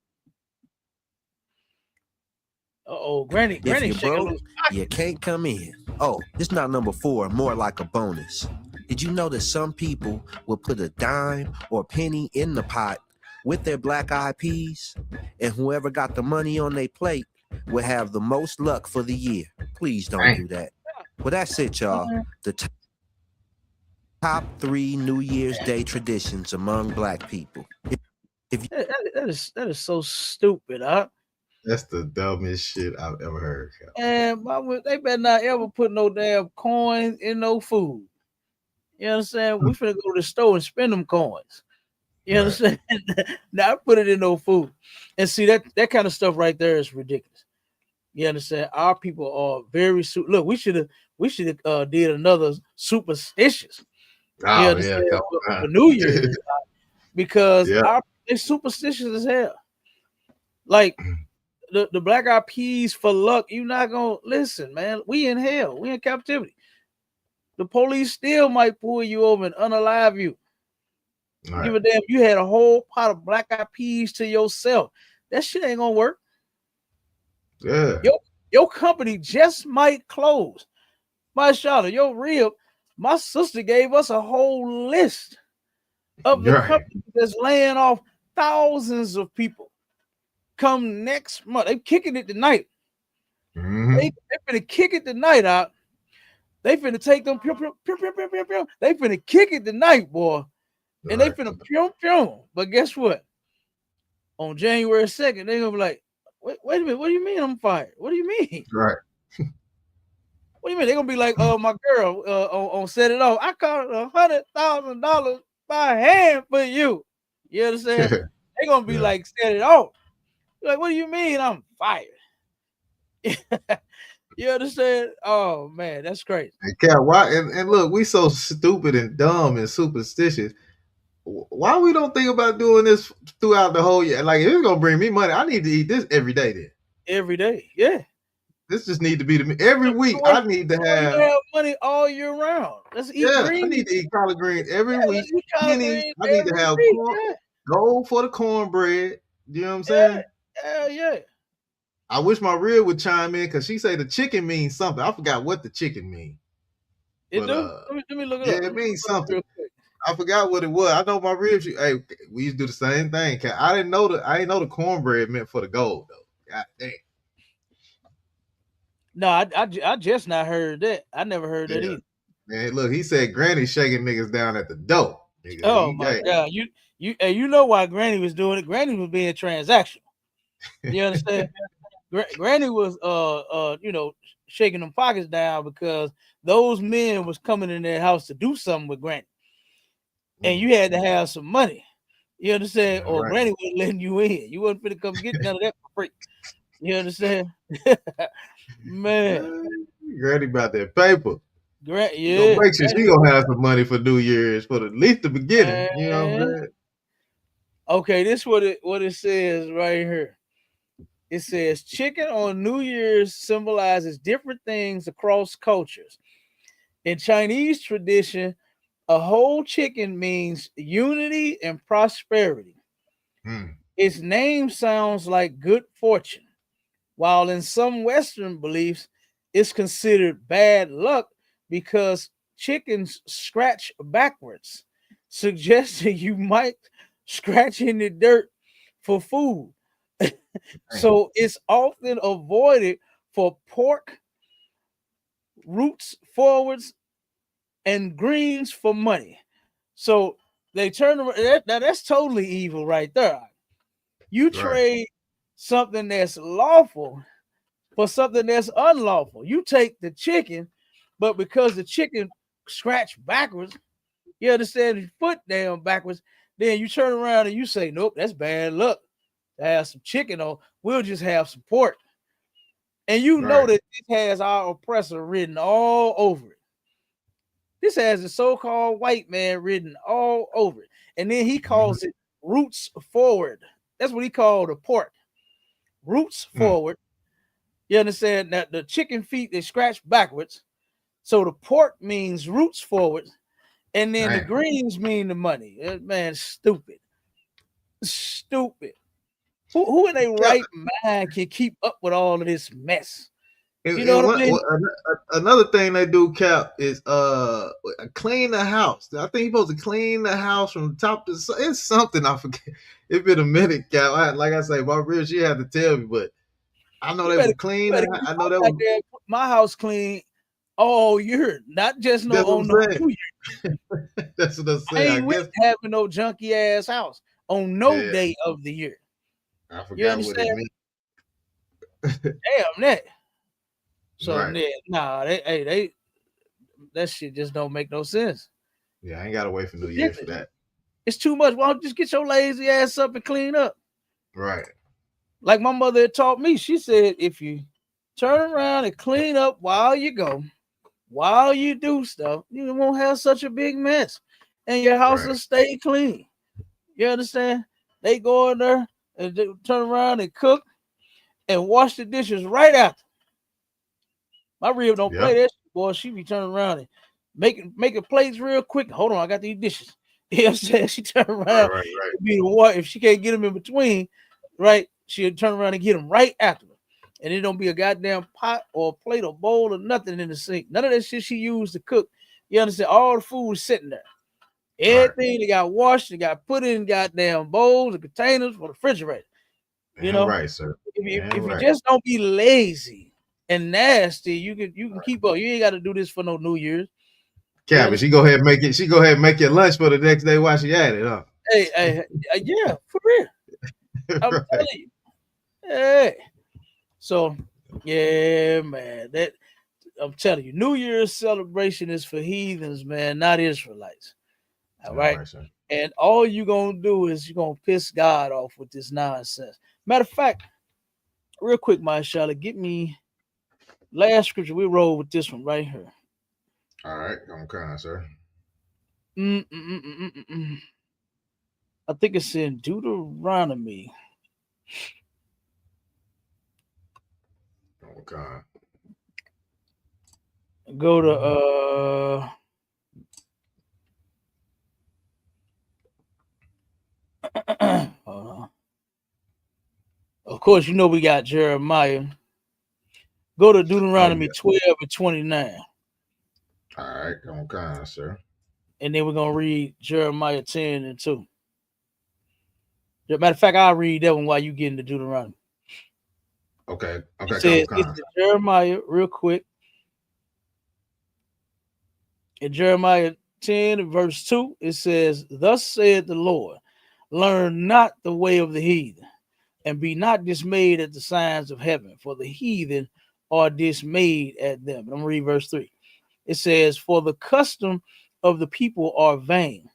Granny if you're shaking broke, loose. you can't come in. Oh, it's not number 4, more like a bonus. Did you know that some people will put a dime or penny in the pot with their black-eyed peas? And whoever got the money on their plate will have the most luck for the year. Please don't do that. Well, that's it, y'all. The top 3 New Year's Day traditions among Black people. That is so stupid, huh? That's the dumbest shit I've ever heard. And they better not ever put no damn coins in no food. You understand? We finna go to the store and spend them coins. You understand? Now put it in no food. And see that kind of stuff right there is ridiculous. You understand? Our people are very look. We should have did another superstitious. Oh, you understand? For New Year's because they're superstitious as hell. Like the black eyed peas for luck. You're not gonna listen, man. We in hell. We in captivity. The police still might pull you over and unalive you. Right. Give a damn. You had a whole pot of black eyed peas to yourself. That shit ain't gonna work. Yeah. Your company just might close. My Charlotte, your rib. My sister gave us a whole list of the companies that's laying off thousands of people. Come next month, they kicking it tonight. Mm-hmm. They finna kick it tonight out. They finna take them. They finna kick it tonight, boy. And they finna pyum. But guess what? On January 2nd, they're gonna be like, wait a minute, what do you mean I'm fired? What do you mean? Right. What do you mean? They're gonna be like, my girl on Set It Off. I caught $100,000 by hand for you. You understand? They're gonna be like, Set It Off. Like, what do you mean I'm fired? You understand? Oh man, that's crazy. And Cat, why? And look, we so stupid and dumb and superstitious. Why we don't think about doing this throughout the whole year? Like, if it's gonna bring me money, I need to eat this every day. Then Every day, yeah. this just need to be the every week. So I need to you have. have money all year round. Let's eat Yeah, I greens. need to eat collard greens every Yeah, let's week. eat collard Pennies. greens I need to every have week. corn. Yeah, Gold for the cornbread. You know what I'm yeah, saying? hell yeah. I wish my rib would chime in because she say the chicken means something. I forgot what the chicken means. It But do. Let me look it yeah, up. it Let me means look it up something. real quick. I forgot what it was. I know my ribs. Hey, we used to do the same thing. I didn't know I didn't know the cornbread meant for the gold though. God damn. No, I just not heard that. I never heard that Yeah. either. Man, look, he said Granny shaking niggas down at the door. Nigga, Oh he my gay. God, you know why Granny was doing it? Granny was being transactional. You understand? Granny was shaking them pockets down because those men was coming in their house to do something with Granny, and you had to have some money. You understand? All Or right. Granny wasn't letting you in. You wasn't finna come get none of that for free. You understand? Man, Granny about that paper. She gonna Yeah, make sure she gonna have some money for New Year's for at least the beginning. You know what I'm man. saying? Okay, this what it says right here. It says chicken on New Year's symbolizes different things across cultures. In Chinese tradition, a whole chicken means unity and prosperity. Hmm. Its name sounds like good fortune, while in some Western beliefs, it's considered bad luck because chickens scratch backwards, suggesting you might scratch in the dirt for food. Damn. So it's often avoided for pork, roots forwards, and greens for money. So they turn around. Now that's totally evil right there. You Right. trade something that's lawful for something that's unlawful. You take the chicken, but because the chicken scratched backwards, you understand his foot down backwards, then you turn around and you say, nope, that's bad luck. To have some chicken on, we'll just have some pork. And you know Right. that this has our oppressor written all over it. This has the so-called white man written all over it. And then he Mhm. calls it roots forward. That's what he called the pork. Roots Mm. forward. You understand that the chicken feet they scratch backwards. So the pork means roots forward, and then the Damn. greens mean the money. Man, stupid. Stupid. Who in a Yeah, right mind can keep up with all of this mess? You know and what I mean? another thing they do, Cap, is clean the house. I think you're supposed to clean the house from top to it's something I forget. It's been a minute, Cap. Like I say, my real she had to tell me, but I know You they better, would clean. you better keep I know they would. my house clean all year, not just no That's what on no I'm saying. New Year. That's what I'm I saying. I ain't with guess. having no junky ass house on no Yeah, day of the year. I You forgot what it understand? meant. Damn that. So Right. yeah, nah, they that shit just don't make no sense. Yeah, I ain't gotta wait for New Year's for Ridiculous. that. It's too much. Why don't you just get your lazy ass up and clean up? Right. Like my mother had taught me. She said, if you turn around and clean up while you go, while you do stuff, you won't have such a big mess. And your house will Right. stay clean. You understand? They go in there and they turn around and cook and wash the dishes right after. My rib don't play Yep. that shit, boy. She be turning around and making plates real quick. Hold on, I got these dishes. You know what I'm saying? She turn Right. around, Right. Right. be the water. If she can't get them in between, right, she'll turn around and get them right after. And it don't be a goddamn pot or a plate or bowl or nothing in the sink. None of that shit she used to cook. You understand? All the food is sitting there. Right. Everything they got washed, they got put in goddamn bowls and containers for the refrigerator. You And know, right, sir. if, And if you right. just don't be lazy and nasty, you can keep up. You ain't got to do this for no New Year's. You Cabby, she understand? go ahead and make it. She go ahead and make your lunch for the next day while she at it, huh? Hey, yeah, for real. I'm Right. telling you. Hey. So, yeah, man. That I'm telling you, New Year's celebration is for heathens, man, not Israelites. All All right. right, sir. And all you're gonna do is you're gonna piss God off with this nonsense. Matter of fact, real quick, my Charlotte, get me Last scripture we roll with this one right here. All right, I'm kind, sir. I think it's in Deuteronomy. I'm kind. Go to hold on. Of course, you know we got Jeremiah. Go to Deuteronomy 12 and 29. All right, I'm kind, sir. And then we're gonna read Jeremiah 10 and 2. Matter of fact, I'll read that one while you get into Deuteronomy. Okay, It says, it's Jeremiah, real quick. In Jeremiah 10 and verse 2, it says, thus said the Lord, learn not the way of the heathen, and be not dismayed at the signs of heaven, for the heathen are dismayed at them. I'm going to read verse 3. It says, for the custom of the people are vain.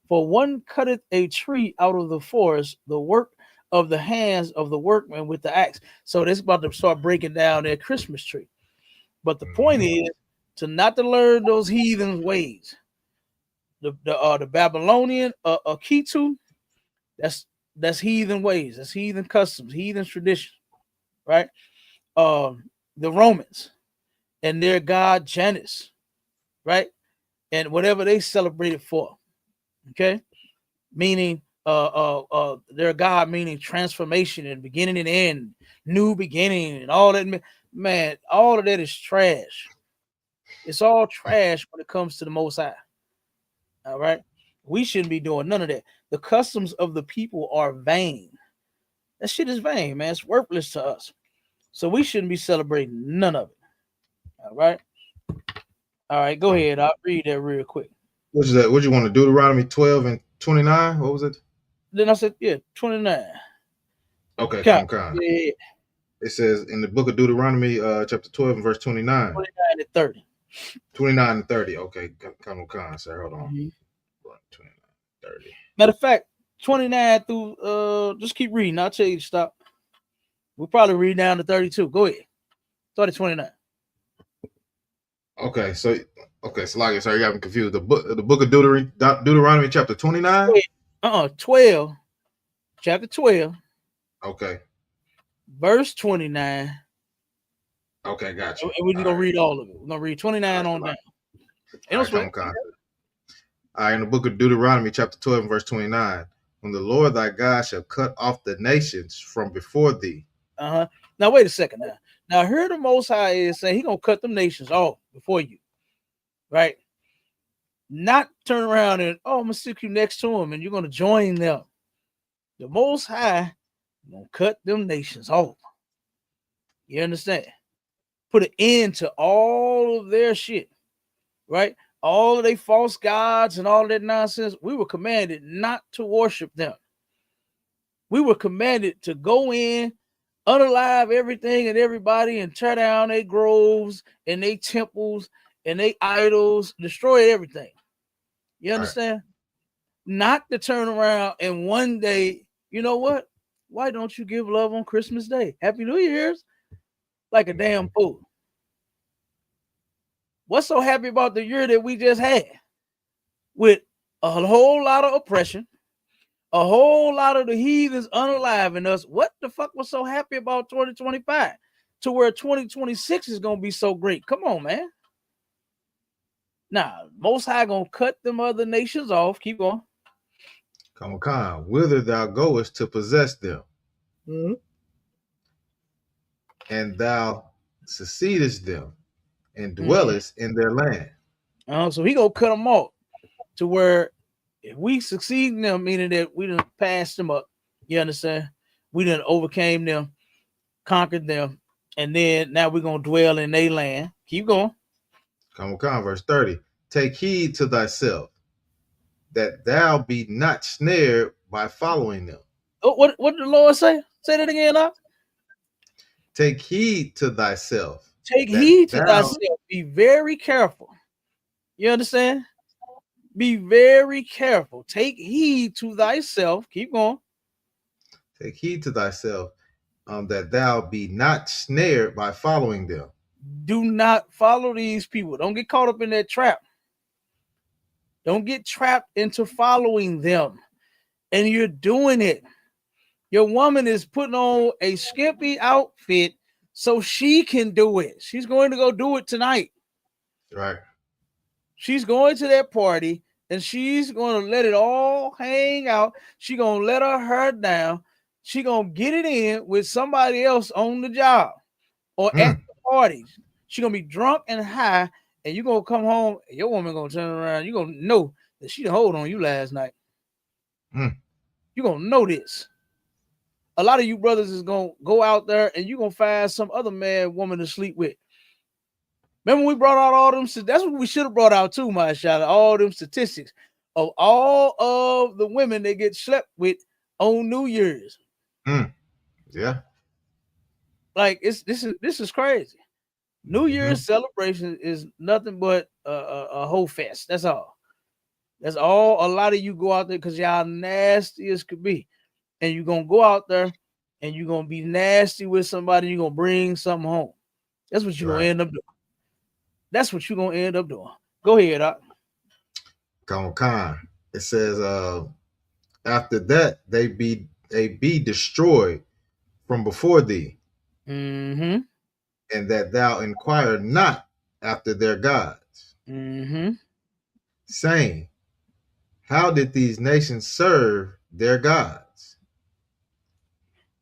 For one cutteth a tree out of the forest, the work of the hands of the workman with the axe. So that's about to start breaking down their Christmas tree. But the point is not to learn those heathen ways. The Babylonian Akitu, that's heathen ways, that's heathen customs, heathen tradition, right? The Romans and their god Janus, right? And whatever they celebrated for, okay, meaning their god meaning transformation and beginning and end, new beginning, and all that. Man, all of that is trash. It's all trash when it comes to the Most High. All right, we shouldn't be doing none of that. The customs of the people are vain. That shit is vain, man. It's worthless to us. So we shouldn't be celebrating none of it. All right. All right, go ahead. I'll read that real quick. What's that? What you want to do? Deuteronomy 12 and 29? What was it? Then I said, yeah, 29. Okay, Count. kind. Yeah, It says in the book of Deuteronomy, chapter 12 and verse 29. 29 and 30. 29 and 30. Okay, come on, sir. Hold on. 29, 30. Matter of fact, 29 through just keep reading. I'll tell you to stop. We'll probably read down to 32. Go ahead. Start at 29. Okay, so like sorry, you got me confused. The book of Deuteronomy chapter 29. 12, chapter 12. Okay. Verse 29. Okay, got you. And we're gonna read all of it. We're gonna read 29 on down. All right, in the book of Deuteronomy, chapter 12, and verse 29, when the Lord thy God shall cut off the nations from before thee. Now wait a second. Now here the Most High is saying He gonna cut them nations off before you, right? Not turn around and I'm gonna stick you next to Him and you're gonna join them. The Most High gonna cut them nations off. You understand? Put an end to all of their shit, right? All of their false gods and all of that nonsense. We were commanded not to worship them. We were commanded to go in, unalive everything and everybody, and tear down their groves and their temples and their idols, destroy everything. You understand? Right. Not to turn around and one day, you know what? Why don't you give love on Christmas Day? Happy New Year's. Like a damn fool. What's so happy about the year that we just had? With a whole lot of oppression, a whole lot of the heathens unaliving us. What the fuck was so happy about 2025 to where 2026 is going to be so great? Come on, man. Nah, Most High going to cut them other nations off. Keep going. Come on, whither thou goest to possess them. Mm-hmm. And thou succeedest them and dwellest in their land. So He going to cut them off to where if we succeed in them, meaning that we done passed them up, you understand? We done overcame them, conquered them, and then now we're going to dwell in their land. Keep going. Come on, verse 30. Take heed to thyself, that thou be not snared by following them. Oh, what did the Lord say? Say that again, now. Take heed to thyself. Take heed to thyself. Be very careful. You understand? Be very careful. Take heed to thyself. Keep going. Take heed to thyself, that thou be not snared by following them. Do not follow these people. Don't get caught up in that trap. Don't get trapped into following them. And you're doing it. Your woman is putting on a skimpy outfit so she can do it. She's going to go do it tonight. Right. She's going to that party and she's going to let it all hang out. She's going to let her hair down. She's going to get it in with somebody else on the job or at the party. She's going to be drunk and high, and you're going to come home and your woman going to turn around. You're going to know that she done hold on you last night. You're going to know this. A lot of you brothers is going to go out there and you're going to find some other man, woman to sleep with. Remember we brought out all them, that's what we should have brought out too, my shot, all them statistics of all of the women that get slept with on New Year's. Yeah. Like this is crazy. New Year's celebration is nothing but a whole fest. That's all. That's all. A lot of you go out there because y'all nasty as could be. And you're going to go out there and you're going to be nasty with somebody. You're going to bring something home. That's what you're going to end up doing. That's what you're going to end up doing. Go ahead, Doc. Con. It says, after that, they be destroyed from before thee. Mm-hmm. And that thou inquire not after their gods. Mm-hmm. Saying, how did these nations serve their gods?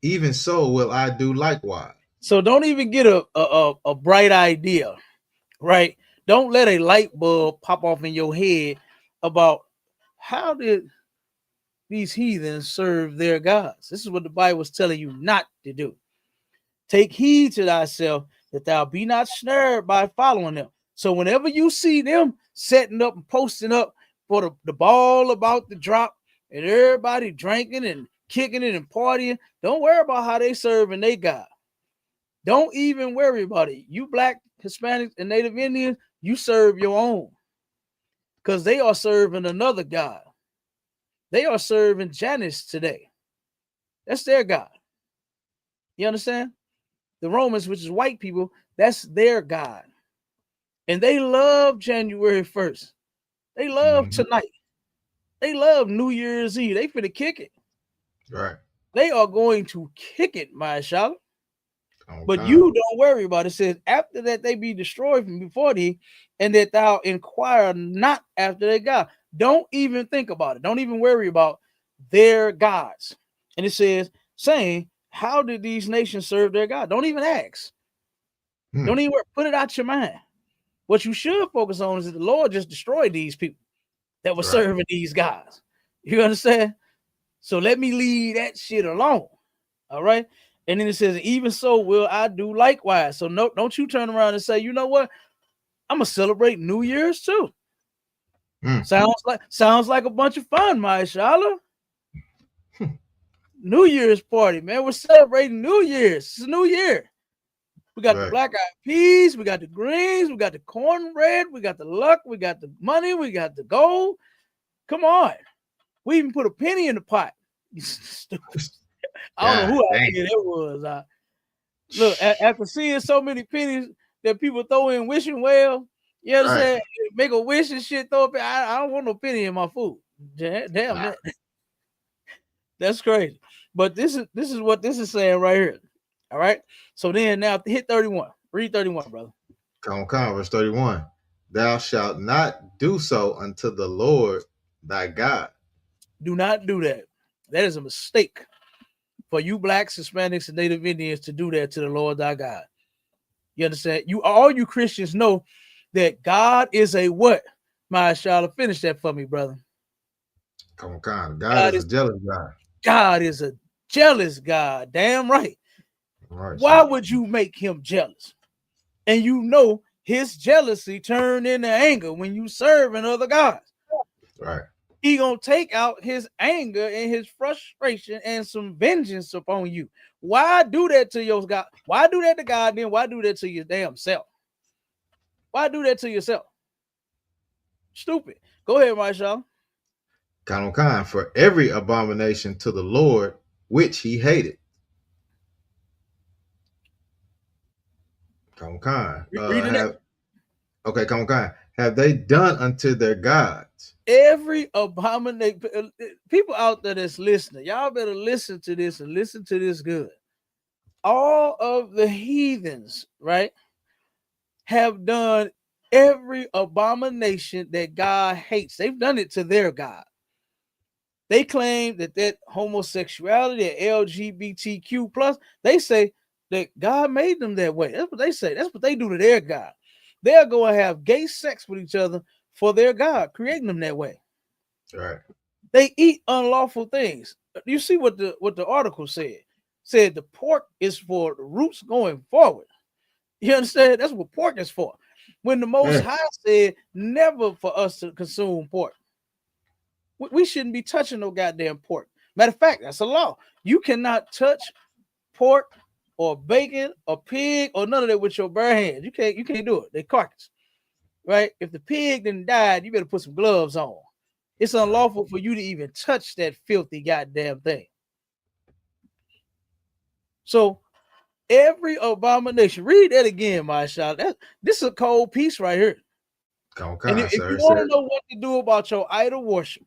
Even so will I do likewise. So don't even get a bright idea, right? Don't let a light bulb pop off in your head about how did these heathens serve their gods. This is what the Bible is telling you not to do. Take heed to thyself that thou be not snared by following them. So whenever you see them setting up and posting up for the ball about to drop and everybody drinking and kicking it and partying, don't worry about how they serving their God. Don't even worry about it. You black, Hispanics, and Native Indians, you serve your own because they are serving another God. They are serving Janus today. That's their God. You understand? The Romans, which is white people, that's their God. And they love January 1st. They love tonight. They love New Year's Eve. They finna kick it. Right. They are going to kick it, my Charlotte. But you don't worry about it. It says, after that they be destroyed from before thee, and that thou inquire not after their God. Don't even think about it. Don't even worry about their gods. And it says, saying, how did these nations serve their God? Don't even ask. Don't even put it out your mind. What you should focus on is that the Lord just destroyed these people that were serving these guys. You understand? So let me leave that shit alone. All right. And then it says, even so will I do likewise. So no, don't you turn around and say, you know what? I'm gonna celebrate New Year's too. Sounds like a bunch of fun, my Shala. New Year's party, man. We're celebrating New Year's. It's a new year. We got the black eyed peas, we got the greens, we got the cornbread, we got the luck, we got the money, we got the gold. Come on. We even put a penny in the pot. Stupid. I don't know who idea that was. Look, after seeing so many pennies that people throw in wishing well, you know what I'm saying? Make a wish and shit, throw up. I don't want no penny in my food. Damn that. That's crazy. But this is what this is saying right here. All right. So then now hit 31. Read 31, brother. Verse 31. Thou shalt not do so unto the Lord thy God. Do not do that. That is a mistake for you blacks, Hispanics, and Native Indians to do that to the Lord thy God. You understand? All you Christians know that God is a what? My Charlotte, finish that for me, brother. God is a jealous God. God is a jealous God. Damn right. Why would you make him jealous? And you know his jealousy turned into anger when you serving other gods. Right. He gonna take out his anger and his frustration and some vengeance upon you. Why do that to your God? Why do that to God? Then why do that to your damn self? Why do that to yourself? Stupid. Go ahead, Marshall. For every abomination to the Lord which he hated. Come on. Read it. Come on. Have they done unto their gods? Every abomination, people out there that's listening, y'all better listen to this and listen to this good. All of the heathens, right, have done every abomination that God hates. They've done it to their God. They claim that homosexuality, that LGBTQ plus, they say that God made them that way. That's what they say. That's what they do to their God. They'll go and have gay sex with each other for their God, creating them that way. Right. They eat unlawful things. You see what the article said? Said the pork is for the roots going forward. You understand? That's what pork is for. When the Most High said never for us to consume pork. We shouldn't be touching no goddamn pork. Matter of fact, that's a law. You cannot touch pork or bacon or pig or none of that with your bare hands. You can't do it. They carcass. Right? If the pig didn't die, you better put some gloves on. It's unlawful for you to even touch that filthy goddamn thing. So every abomination, read that again, my child. This is a cold piece right here. And if you want to know what to do about your idol worship,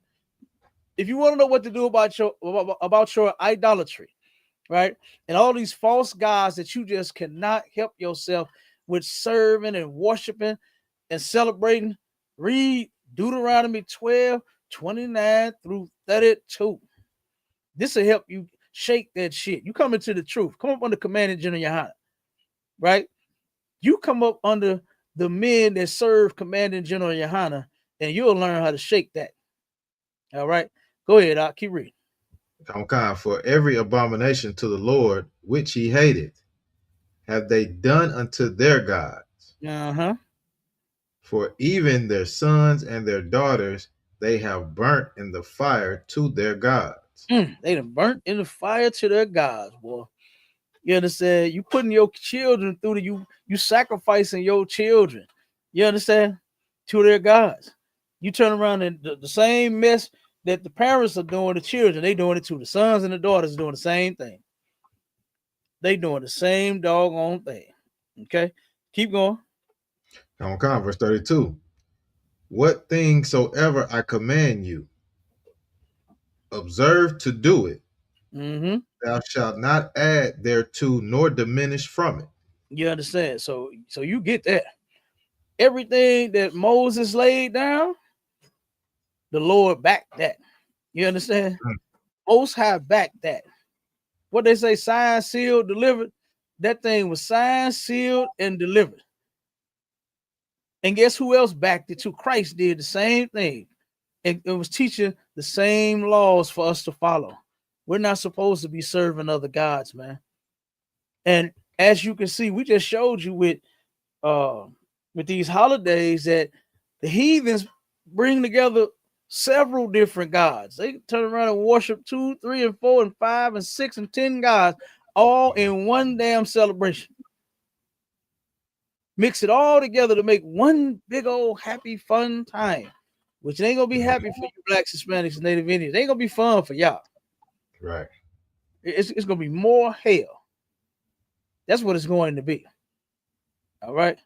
if you want to know what to do about your idolatry, right, and all these false gods that you just cannot help yourself with serving and worshiping and celebrating, read Deuteronomy 12:29 through 32. This will help you shake that shit. You come into the truth. Come up under Commanding General Yohana, right? You come up under the men that serve Commanding General Yohana, and you'll learn how to shake that. All right? Go ahead, I'll keep reading. For every abomination to the Lord, which he hated, have they done unto their gods. Uh-huh. For even their sons and their daughters they have burnt in the fire to their gods. They done burnt in the fire to their gods, boy. You understand? You putting your children through you sacrificing your children. You understand? To their gods. You turn around and the same mess that the parents are doing to children, they doing it to the sons and the daughters doing the same thing. They doing the same doggone thing. Okay, keep going. Verse 32. What thing soever I command you, observe to do it. Thou shalt not add thereto nor diminish from it. You understand? So you get that. Everything that Moses laid down, the Lord backed that. You understand? Most High backed that. What they say, signed, sealed, delivered. That thing was signed, sealed, and delivered. And guess who else backed it too? Christ did the same thing. And it was teaching the same laws for us to follow. We're not supposed to be serving other gods, man. And as you can see, we just showed you with these holidays that the heathens bring together several different gods. They turn around and worship 2, 3, and 4, and 5, and 6, and 10 gods all in one damn celebration. Mix it all together to make one big old happy fun time, which ain't gonna be happy for you blacks, Hispanics, and Native Indians. It ain't gonna be fun for y'all. Right. It's gonna be more hell. That's what it's going to be. All right.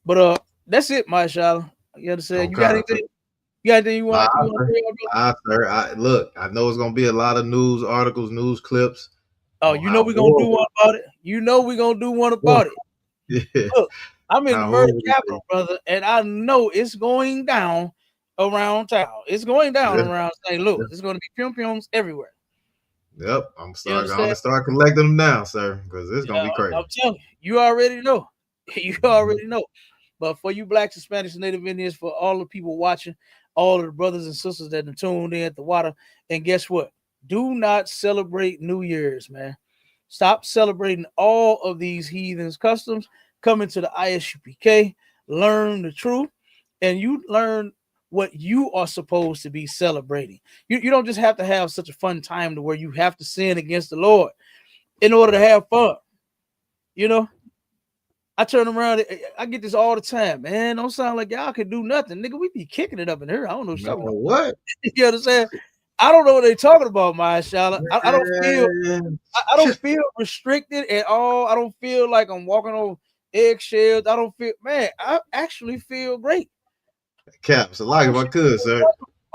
But that's it, my child. You understand? You got anything? You got anything you want? Sir. Look, I know it's gonna be a lot of news articles, news clips. Oh, you know we're gonna do one about it. You know we're gonna do one about it. Yeah. Look, I'm in the murder capital, brother, and I know it's going down around town. It's going down around St. Louis. It's going to be pium-piums everywhere. Yep, I'm gonna start collecting them now, sir, because it's gonna be crazy. I'm telling you, you already know. You already know. But for you blacks, Hispanics, and Native Indians, for all the people watching, all of the brothers and sisters that are tuned in at the water, and guess what? Do not celebrate New Year's, man. Stop celebrating all of these heathens customs. Come into the ISUPK, learn the truth, and you learn what you are supposed to be celebrating. You don't just have to have such a fun time to where you have to sin against the Lord in order to have fun. You know, I turn around, I get this all the time, man. Don't sound like y'all can do nothing, nigga. We be kicking it up in here. I don't know what you're talking about. What? You understand? I don't know what they're talking about, my Charlotte. I don't feel restricted at all. I don't feel like I'm walking over eggshells. I don't feel, man, I actually feel great. Cap, so like if I could, sir.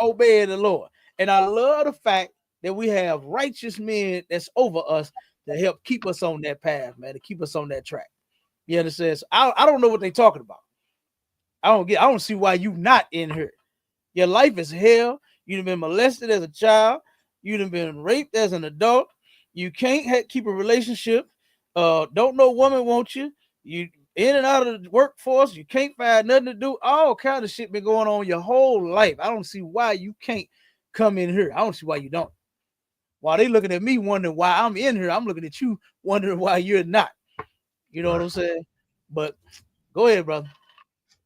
Obeying the Lord. And I love the fact that we have righteous men that's over us to help keep us on that path, man, to keep us on that track. You understand? So I don't know what they're talking about. I don't see why you not in here. Your life is hell. You've been molested as a child. You've been raped as an adult. You can't keep a relationship. Don't know woman wants you. You in and out of the workforce. You can't find nothing to do. All kind of shit been going on your whole life. I don't see why you can't come in here. I don't see why you don't. While they looking at me wondering why I'm in here, I'm looking at you wondering why you're not. You know what I'm saying? But go ahead, brother.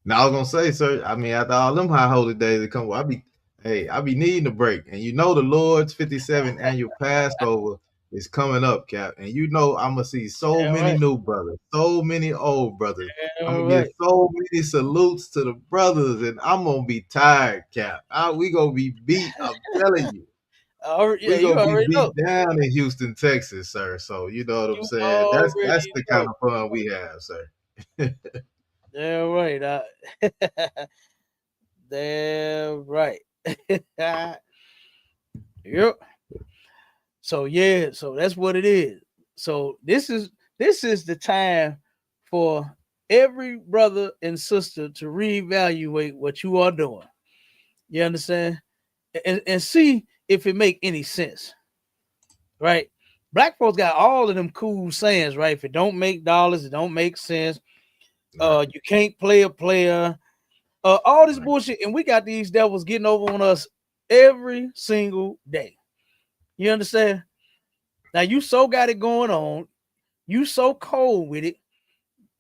Now I was gonna say, sir. I mean, after all them high holy days that come, I be needing a break, and you know the Lord's 57th annual Passover is coming up, Cap, and you know I'm gonna see so many new brothers, so many old brothers. I'm gonna get so many salutes to the brothers, and I'm gonna be tired, Cap. We gonna be beat. I'm telling you. We gonna be beat down in Houston, Texas, sir. So you know what I'm saying. That's the kind of fun we have, sir. Damn right. Damn right. Yep. So yeah, so that's what it is. So this is the time for every brother and sister to reevaluate what you are doing. You understand? And see if it make any sense. Right? Black folks got all of them cool sayings, right? If it don't make dollars, it don't make sense. You can't play a player. All this bullshit, and we got these devils getting over on us every single day. You understand? Now you so got it going on. You so cold with it.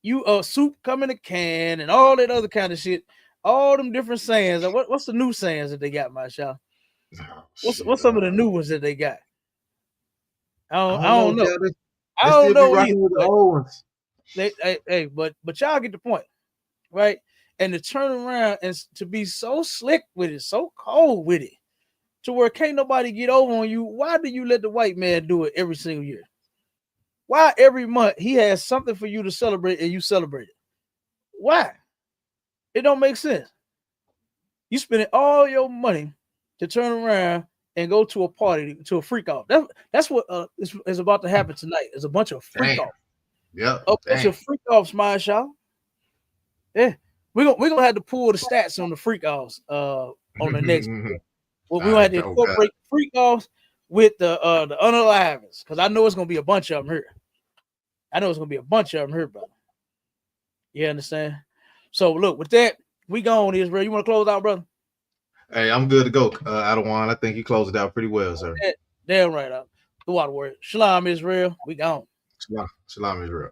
You soup come in a can and all that other kind of shit. All them different sayings. What's the new sayings that they got, my child? What's some of the new ones that they got? I don't know. I don't know either. With the old ones. But y'all get the point, right? And to turn around and to be so slick with it, so cold with it, to where can't nobody get over on you. Why do you let the white man do it every single year? Why every month he has something for you to celebrate and you celebrate it? Why? It don't make sense. You spending all your money to turn around and go to a party, to a freak off. That's what is about to happen tonight. There's a bunch of freak offs. Yeah, a bunch of freak offs, my y'all. Yeah, we're gonna have to pull the stats on the freak offs on the next. Well, we're gonna have to incorporate freak offs with the unaliveds, because I know it's gonna be a bunch of them here. Brother. You understand? So look, with that, we gone, Israel. You want to close out, brother? Hey, I'm good to go. I think you closed it out pretty well, sir. Damn right. Throughout the word. Shalom, Israel. We gone. Shalom, Israel.